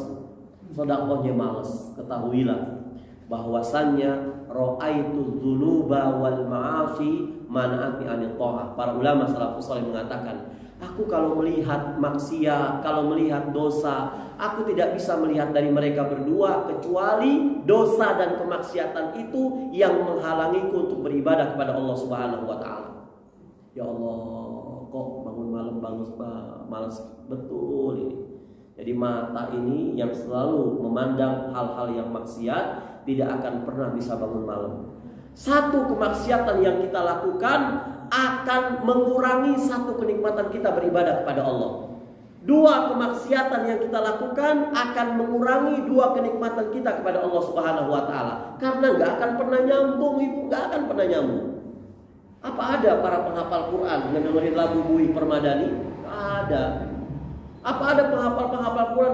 sedekahnya males. Ketahuilah bahwasannya ra'aitu dzunuba wal ma'asi mana'ati anit tha'ah. Para ulama salafus saleh mengatakan, aku kalau melihat maksiat, kalau melihat dosa, aku tidak bisa melihat dari mereka berdua kecuali dosa dan kemaksiatan itu yang menghalangiku untuk beribadah kepada Allah Subhanahu wa taala. Ya Allah, kok bangun malam malas betul ini. Jadi mata ini yang selalu memandang hal-hal yang maksiat tidak akan pernah bisa bangun malam. Satu kemaksiatan yang kita lakukan akan mengurangi satu kenikmatan kita beribadah kepada Allah. Dua kemaksiatan yang kita lakukan akan mengurangi dua kenikmatan kita kepada Allah Subhanahu wa taala. Karena nggak akan pernah nyambung, Ibu, nggak akan pernah nyambung. Apa ada para penghafal Quran ngedengerin lagu Bui Permadani? Nggak ada. Apa ada penghafal Quran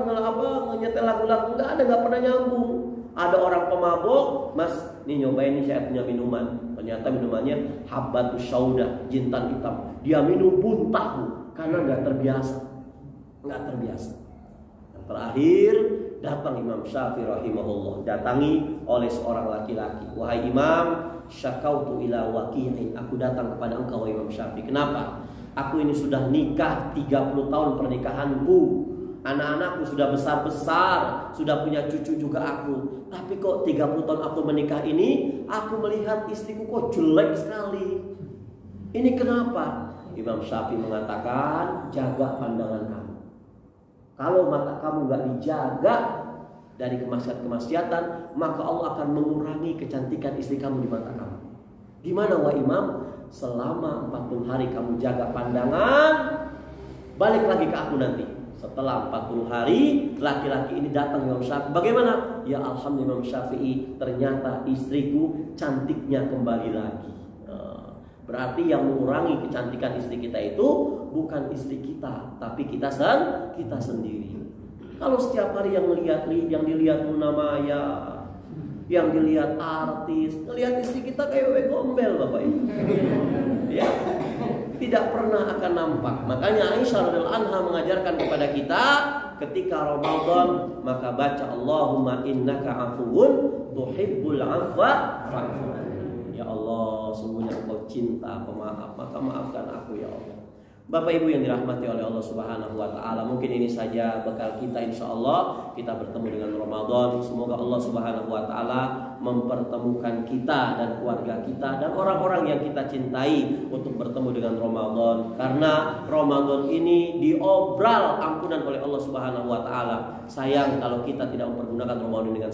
nyetel lagu-lagu? Nggak ada, nggak pernah nyambung. Ada orang pemabok, Mas, nih nyobain nih, saya punya minuman. Ternyata minumannya habbatus sauda, jintan hitam. Dia minum muntah, Bu, karena nggak terbiasa. Yang terakhir, datang Imam Syafi'i rahimahullah, datangi oleh seorang laki-laki. Wahai Imam, syakautu ila waqi'in, aku datang kepada engkau wahai Imam Syafi'i. Kenapa? Aku ini sudah nikah 30 tahun pernikahanku. Anak-anakku sudah besar-besar, sudah punya cucu juga aku. Tapi kok 30 tahun aku menikah ini, aku melihat istriku kok jelek sekali. Ini kenapa? Imam Syafi'i mengatakan, jaga pandangan kamu. Kalau mata kamu gak dijaga dari kemaksiatan, maka Allah akan mengurangi kecantikan istri kamu di mata kamu. Gimana wahai imam? Selama 40 hari kamu jaga pandangan, balik lagi ke aku nanti. Setelah 40 hari laki-laki ini datang Imam Syafi'i. Bagaimana? Ya alhamdulillah Imam Syafi'i, ternyata istriku cantiknya kembali lagi. Berarti yang mengurangi kecantikan istri kita itu bukan istri kita, tapi kita sendiri. Kalau setiap hari yang dilihat Luna Maya, yang dilihat artis, ngelihat istri kita kayak wewe gombel Bapak Ibu. Ya. Tidak pernah akan nampak. Makanya Aisyah radhiyallahu anha mengajarkan kepada kita ketika Ramadan maka baca Allahumma innaka afuwun tuhibbul afwa fa'fu. Ya Allah, sungguhnya Engkau cinta pemaaf, maka maafkan aku ya Allah. Bapak Ibu yang dirahmati oleh Allah Subhanahu wa taala, mungkin ini saja bekal kita, insyaallah kita bertemu dengan Ramadan. Semoga Allah Subhanahu wa taala mempertemukan kita dan keluarga kita dan orang-orang yang kita cintai untuk bertemu dengan Ramadan. Karena Ramadan ini diobral ampunan oleh Allah Subhanahu wa taala. Sayang kalau kita tidak mempergunakan Ramadan dengan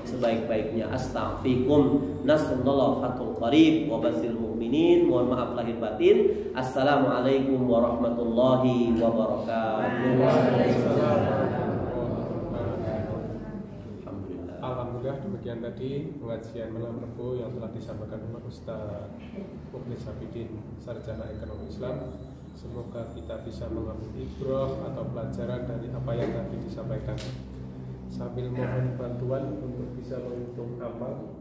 sebaik-baiknya. Astaghfirukum, nasallallahu fatul qarib wa basil mu'minin. Mohon maaf lahir batin. Assalamualaikum warahmatullahi wabarakatuh. Alhamdulillah, demikian tadi pengajian malam Rabu yang telah disampaikan oleh Ustaz Mukhlis Hafidin, Sarjana Ekonomi Islam. Semoga kita bisa mengambil ibrah atau pelajaran dari apa yang tadi disampaikan. Sambil mohon bantuan untuk bisa menghitung amal,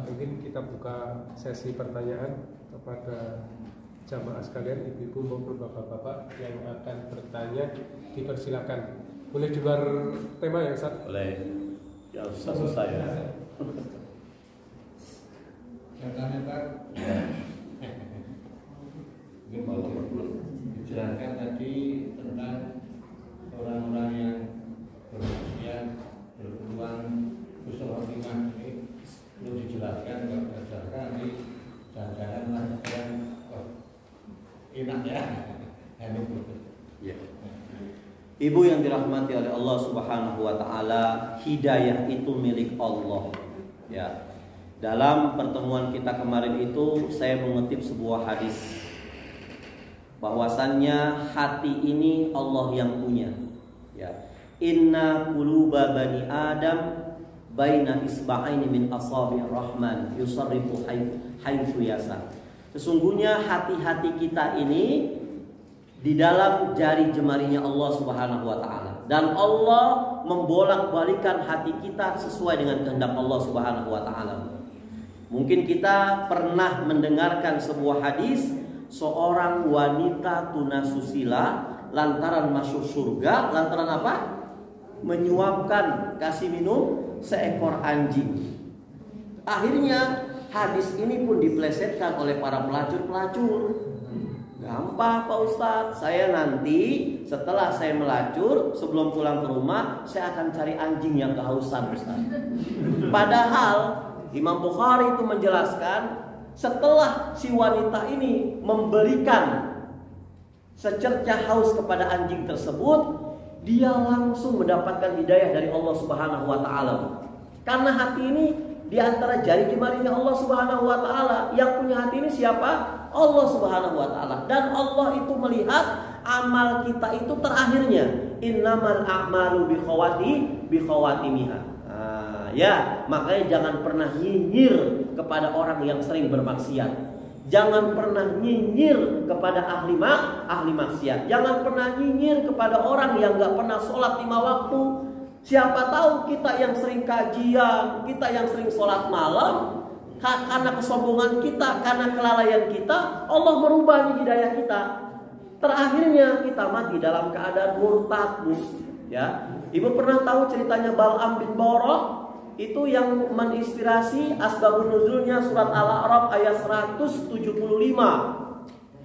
mungkin kita buka sesi pertanyaan kepada jamaah sekalian, ibu-ibu maupun bapak-bapak yang akan bertanya, dipersilakan. Boleh di luar tema ya Ustaz? Boleh. Ya susah ya. Katanya Pak, mungkin mau dijelaskan tadi tentang orang-orang yang bermaksiat, berpeluang husnul khotimah ini perlu dijelaskan kalau berdasarkan nanti jangan-jangan melakukan enak ya. Ibu yang dirahmati oleh Allah Subhanahu wa taala, hidayah itu milik Allah. Ya. Dalam pertemuan kita kemarin itu saya mengutip sebuah hadis bahwasannya hati ini Allah yang punya. Ya. Inna quluba bani Adam baina isba'aini min asabi'ir rahman yusarrifu haitsu yasa. Sesungguhnya hati-hati kita ini di dalam jari jemarinya Allah Subhanahu wa taala, dan Allah membolak-balikan hati kita sesuai dengan kehendak Allah Subhanahu wa taala. Mungkin kita pernah mendengarkan sebuah hadis seorang wanita tunasusila lantaran masuk surga lantaran apa? Menyuapkan, kasih minum seekor anjing. Akhirnya hadis ini pun diplesetkan oleh para pelacur-pelacur. Gampang Pak Ustadz, saya nanti setelah saya melacur, sebelum pulang ke rumah saya akan cari anjing yang kehausan Ustadz. Padahal Imam Bukhari itu menjelaskan setelah si wanita ini memberikan secercah haus kepada anjing tersebut, dia langsung mendapatkan hidayah dari Allah Subhanahu wa taala. Karena hati ini di antara jari jemarinya Allah Subhanahu wa taala. Yang punya hati ini siapa? Allah Subhanahu wa taala. Dan Allah itu melihat amal kita itu terakhirnya. Innamal a'malu bikhawatimiha. Ya, makanya jangan pernah nyinyir kepada orang yang sering bermaksiat. Jangan pernah nyinyir kepada ahli maksiat. Jangan pernah nyinyir kepada orang yang gak pernah sholat 5 waktu. Siapa tahu kita yang sering kajian, kita yang sering sholat malam, karena kesombongan kita, karena kelalaian kita, Allah merubah hidayah kita. Terakhirnya kita mati dalam keadaan murtad, Bu. Ya, Ibu pernah tahu ceritanya Bal'am bin Bawrah? Itu yang menginspirasi asbabun nuzulnya surat Al-A'raf ayat 175.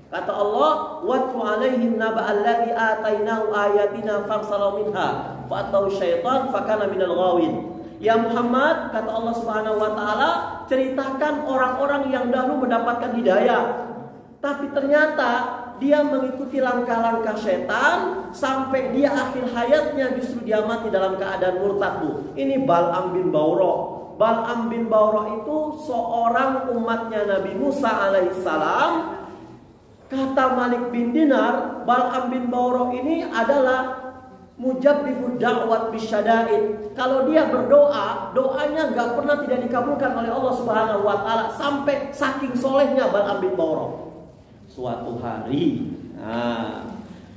Kata Allah, "Watlu 'alaihim naba allazi atainahu ayatina farsala minha fa'atahu syaitan fakana minal ghawin." Ya Muhammad, kata Allah Subhanahu wa taala, ceritakan orang-orang yang dahulu mendapatkan hidayah, tapi ternyata dia mengikuti langkah-langkah setan sampai dia akhir hayatnya justru dia mati dalam keadaan murtad. Ini Bal'am bin Bawrah. Bal'am bin Ba'urah itu seorang umatnya Nabi Musa alaihissalam. Kata Malik bin Dinar, Bal'am bin Ba'urah ini adalah mujabbibud da'wat bisyada'id. Kalau dia berdoa, doanya nggak pernah tidak dikabulkan oleh Allah Subhanahu wa taala, sampai saking solehnya Bal'am bin Ba'urah. Suatu hari,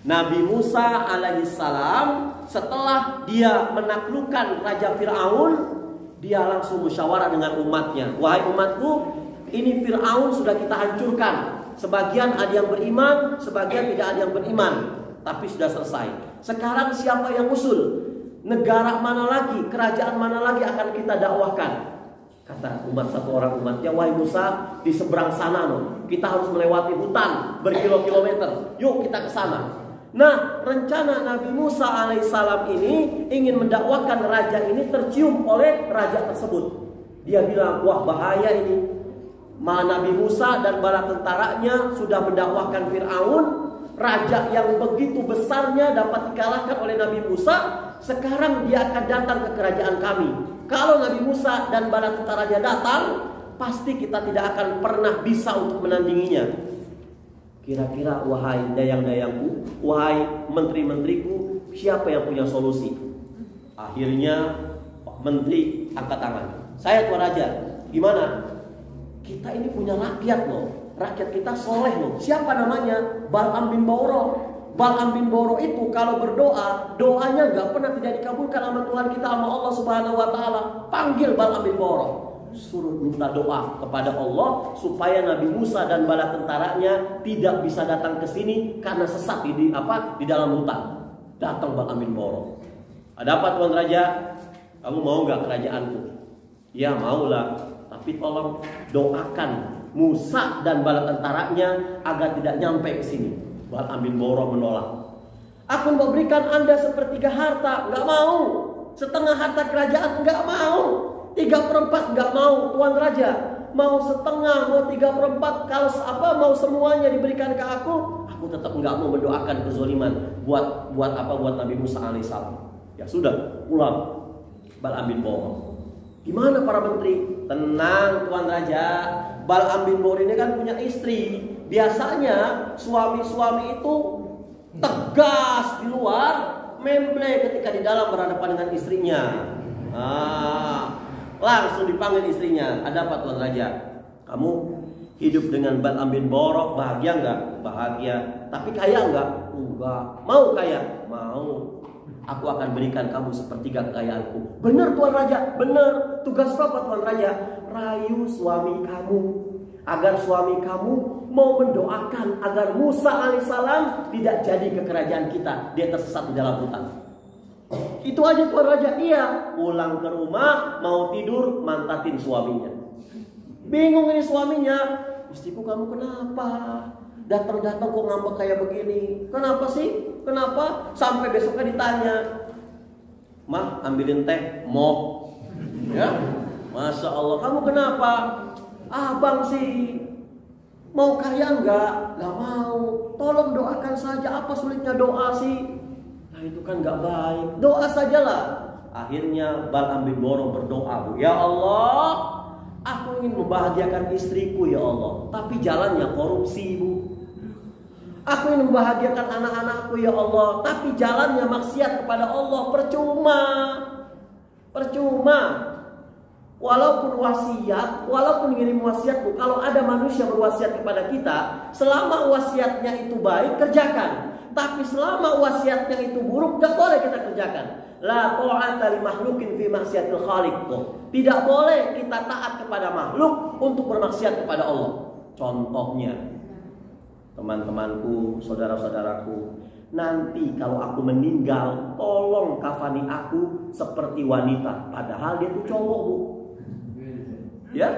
Nabi Musa alaihissalam setelah dia menaklukkan Raja Fir'aun, dia langsung musyawarah dengan umatnya. Wahai umatku, ini Fir'aun sudah kita hancurkan. Sebagian ada yang beriman, sebagian tidak ada yang beriman. Tapi sudah selesai. Sekarang siapa yang usul? Negara mana lagi, kerajaan mana lagi akan kita dakwahkan? Kata satu orang umatnya, wahai Musa, di seberang sana kita harus melewati hutan berkilo-kilometer. Yuk kita ke sana. Nah, rencana Nabi Musa alaihissalam ini ingin mendakwakan raja ini tercium oleh raja tersebut. Dia bilang, wah bahaya ini. Nabi Musa dan bala tentaranya sudah mendakwakan Fir'aun, raja yang begitu besarnya dapat dikalahkan oleh Nabi Musa. Sekarang dia akan datang ke kerajaan kami. Kalau Nabi Musa dan bala tentaranya datang, pasti kita tidak akan pernah bisa untuk menandinginya. Kira-kira wahai dayang-dayangku, wahai menteri-menteriku, siapa yang punya solusi? Akhirnya Pak Menteri angkat tangan. Saya Tuan Raja. Gimana? Kita ini punya rakyat loh. Rakyat kita soleh loh. Siapa namanya? Bal'am bin Ba'urah. Bal'am bin Ba'urah itu kalau berdoa, doanya gak pernah tidak dikabulkan sama Tuhan kita, sama Allah Subhanahu wa taala. Panggil Bal'am bin Ba'urah, suruh minta doa kepada Allah supaya Nabi Musa dan bala tentaranya tidak bisa datang ke sini karena sesat di dalam hutan. Datang Bal'am bin Ba'urah. Ada apa Tuan Raja? Kamu mau gak kerajaanku? Ya maulah. Tapi tolong doakan Musa dan bala tentaranya agar tidak nyampe ke sini. Bal'am bin Ba'urah menolak. Aku mau berikan Anda sepertiga harta, nggak mau. Setengah harta kerajaan, nggak mau. 3/4 nggak mau, Tuan Raja. Mau setengah, mau 3/4, kalau mau semuanya diberikan ke aku tetap nggak mau mendoakan kezaliman buat Nabi Musa alaihissalam. Ya sudah, pulang Bal'am bin Ba'urah. Gimana para menteri? Tenang Tuan Raja. Bal'am bin Ba'urah ini kan punya istri. Biasanya suami-suami itu tegas di luar, memble ketika di dalam berhadapan dengan istrinya. Langsung dipanggil istrinya. Ada apa Tuan Raja? Kamu hidup dengan Bal'am bin Ba'urah, bahagia enggak? Bahagia. Tapi kaya enggak? Enggak. Mau kaya? Mau. Aku akan berikan kamu sepertiga kekayaanku. Benar Tuan Raja, benar. Tugas apa Tuan Raja? Rayu suami kamu agar suami kamu mau mendoakan agar Musa alaihissalam tidak jadi ke kerajaan kita. Dia tersesat di dalam hutan. Itu aja Tuan Raja. Iya. Pulang ke rumah, mau tidur, mantatin suaminya. Bingung ini suaminya. Istriku, kamu kenapa? Datang-datang kok ngambek kayak begini. Kenapa sih? Kenapa? Sampai besoknya ditanya, Mah, ambilin teh, mau? Ya, Masya Allah. Kamu kenapa? Abang sih mau kaya enggak? Gak mau. Tolong doakan saja. Apa sulitnya doa sih? Nah itu kan gak baik. Doa sajalah. Akhirnya Bal'am bin Ba'urah berdoa, ya Allah, aku ingin membahagiakan istriku ya Allah, tapi jalannya korupsi Bu. Aku ingin membahagiakan anak-anakku ya Allah, tapi jalannya maksiat kepada Allah. Percuma. Walaupun wasiat, walaupun ngirim wasiat Bu, kalau ada manusia berwasiat kepada kita, selama wasiatnya itu baik, kerjakan. Tapi selama wasiatnya itu buruk, gak boleh kita kerjakan. La ta'ata li makhlukin fi maksiatil khaliq. Tidak boleh kita taat kepada makhluk untuk bermaksiat kepada Allah. Contohnya, teman-temanku, saudara-saudaraku, nanti kalau aku meninggal, tolong kafani aku seperti wanita. Padahal dia tuh cowok Bu. Ya,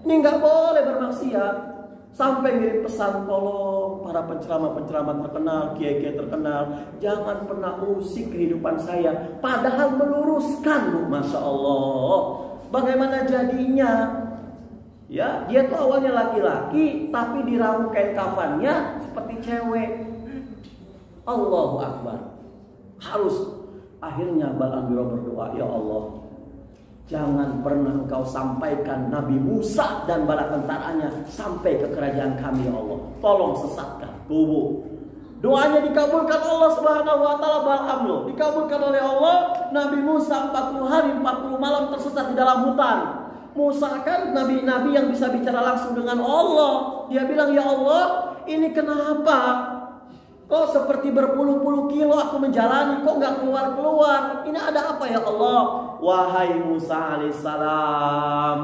ini nggak boleh bermaksiat. Sampai ngirim pesan, tolong para penceramah-penceramah terkenal, kiai-kiai terkenal, jangan pernah musik kehidupan saya. Padahal meluruskan Bu, Masya Allah. Bagaimana jadinya? Ya, dia tuh awalnya laki-laki, tapi diramu kain kafannya seperti cewek. Allahu Akbar. Harus. Akhirnya Bal'am bin Ba'urah berdoa, ya Allah, jangan pernah engkau sampaikan Nabi Musa dan bala tentaranya sampai ke kerajaan kami ya Allah. Tolong sesatkan tubuh. Doanya dikabulkan Allah Subhanahu wa taala. Bal'am loh dikabulkan oleh Allah. Nabi Musa 40 hari 40 malam tersesat di dalam hutan. Musa kan nabi-nabi yang bisa bicara langsung dengan Allah. Dia bilang, ya Allah, ini kenapa? Kok seperti berpuluh-puluh kilo aku menjalani, kok nggak keluar-keluar? Ini ada apa ya Allah? Wahai Musa alaihissalam,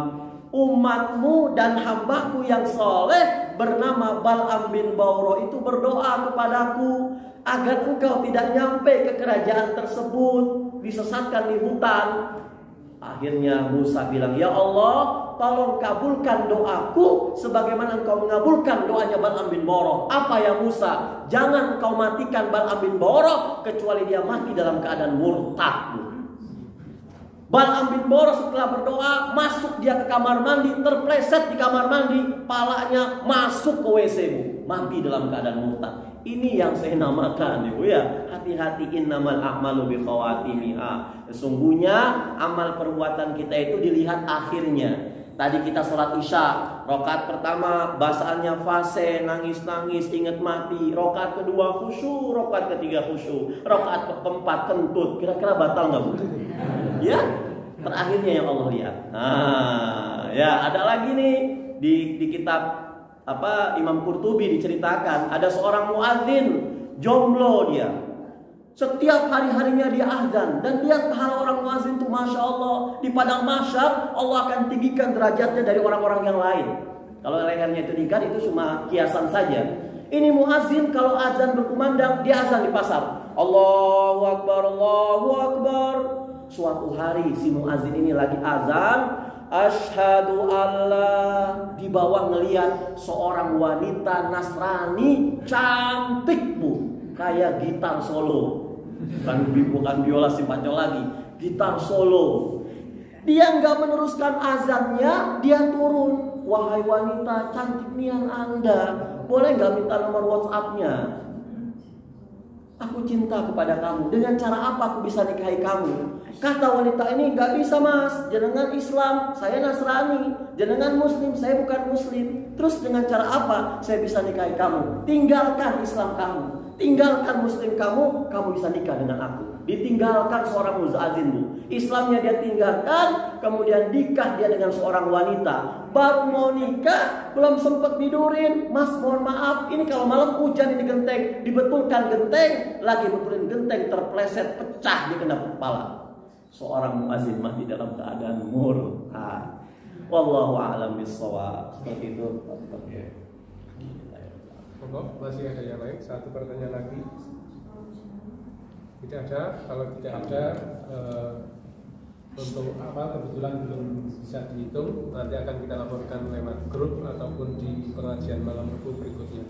umatmu dan hambaku yang soleh bernama Bal'am bin Bauro itu berdoa kepadaku agar engkau tidak nyampe ke kerajaan tersebut, disesatkan di hutan. Akhirnya Musa bilang, ya Allah, tolong kabulkan doaku sebagaimana engkau mengabulkan doanya Bal'am bin Bauro. Apa ya Musa? Jangan engkau matikan Bal'am bin Bauro kecuali dia mati dalam keadaan murtad. Bal'am bin Bauro setelah berdoa, masuk dia ke kamar mandi, terpleset di kamar mandi, palanya masuk ke WC, mati dalam keadaan murtad. Ini yang saya namakan Ibu ya, hati-hati, innamal a'malu bikhawatimiha. Sesungguhnya amal perbuatan kita itu dilihat akhirnya. Tadi kita sholat isya, rakaat pertama bacaannya fase, nangis-nangis, ingat mati. Rakaat kedua khusyuk, rakaat ketiga khusyuk, rakaat keempat kentut. Kira-kira batal nggak Bu? Ya, terakhirnya yang Allah lihat. Nah, ya ada lagi nih di kitab Imam Qurtubi diceritakan ada seorang muadzin jomblo dia. Setiap hari-harinya dia azan dan lihat pahala orang muadzin itu masya Allah di padang mahsyar Allah akan tinggikan derajatnya dari orang-orang yang lain. Kalau lehernya itu diikat itu cuma kiasan saja. Ini muadzin kalau azan berkumandang dia azan di pasar. Allahu Akbar, Allahu Akbar. Suatu hari si muadzin ini lagi azan, asyhadu Allah, di bawah ngelihat seorang wanita Nasrani cantik Bu, kayak gitar solo. Bukan biola simpacol lagi, gitar solo. Dia nggak meneruskan azannya, dia turun. Wahai wanita cantik nian Anda, boleh nggak minta nomor WhatsApp-nya? Aku cinta kepada kamu. Dengan cara apa aku bisa nikahi kamu? Kata wanita ini, nggak bisa mas. Jenengan Islam, saya Nasrani. Jenengan Muslim, saya bukan Muslim. Terus dengan cara apa saya bisa nikahi kamu? Tinggalkan Islam kamu, tinggalkan Muslim kamu, kamu bisa nikah dengan aku. Ditinggalkan seorang muadzin Bu. Islamnya dia tinggalkan, kemudian nikah dia dengan seorang wanita. Baru mau nikah, belum sempat tidurin. Mas mohon maaf, ini kalau malam hujan ini genteng, dibetulkan genteng, lagi betulin genteng terpleset, pecah di kena kepala. Seorang muadzin mati dalam keadaan murtad. Wallahu a'lam bishawab. Seperti itu. Masih ada yang lain? Satu pertanyaan lagi. Tidak ada. Kalau tidak ada, untuk kebetulan belum bisa dihitung, nanti akan kita laporkan lewat grup ataupun di pengajian malam Rabu berikutnya.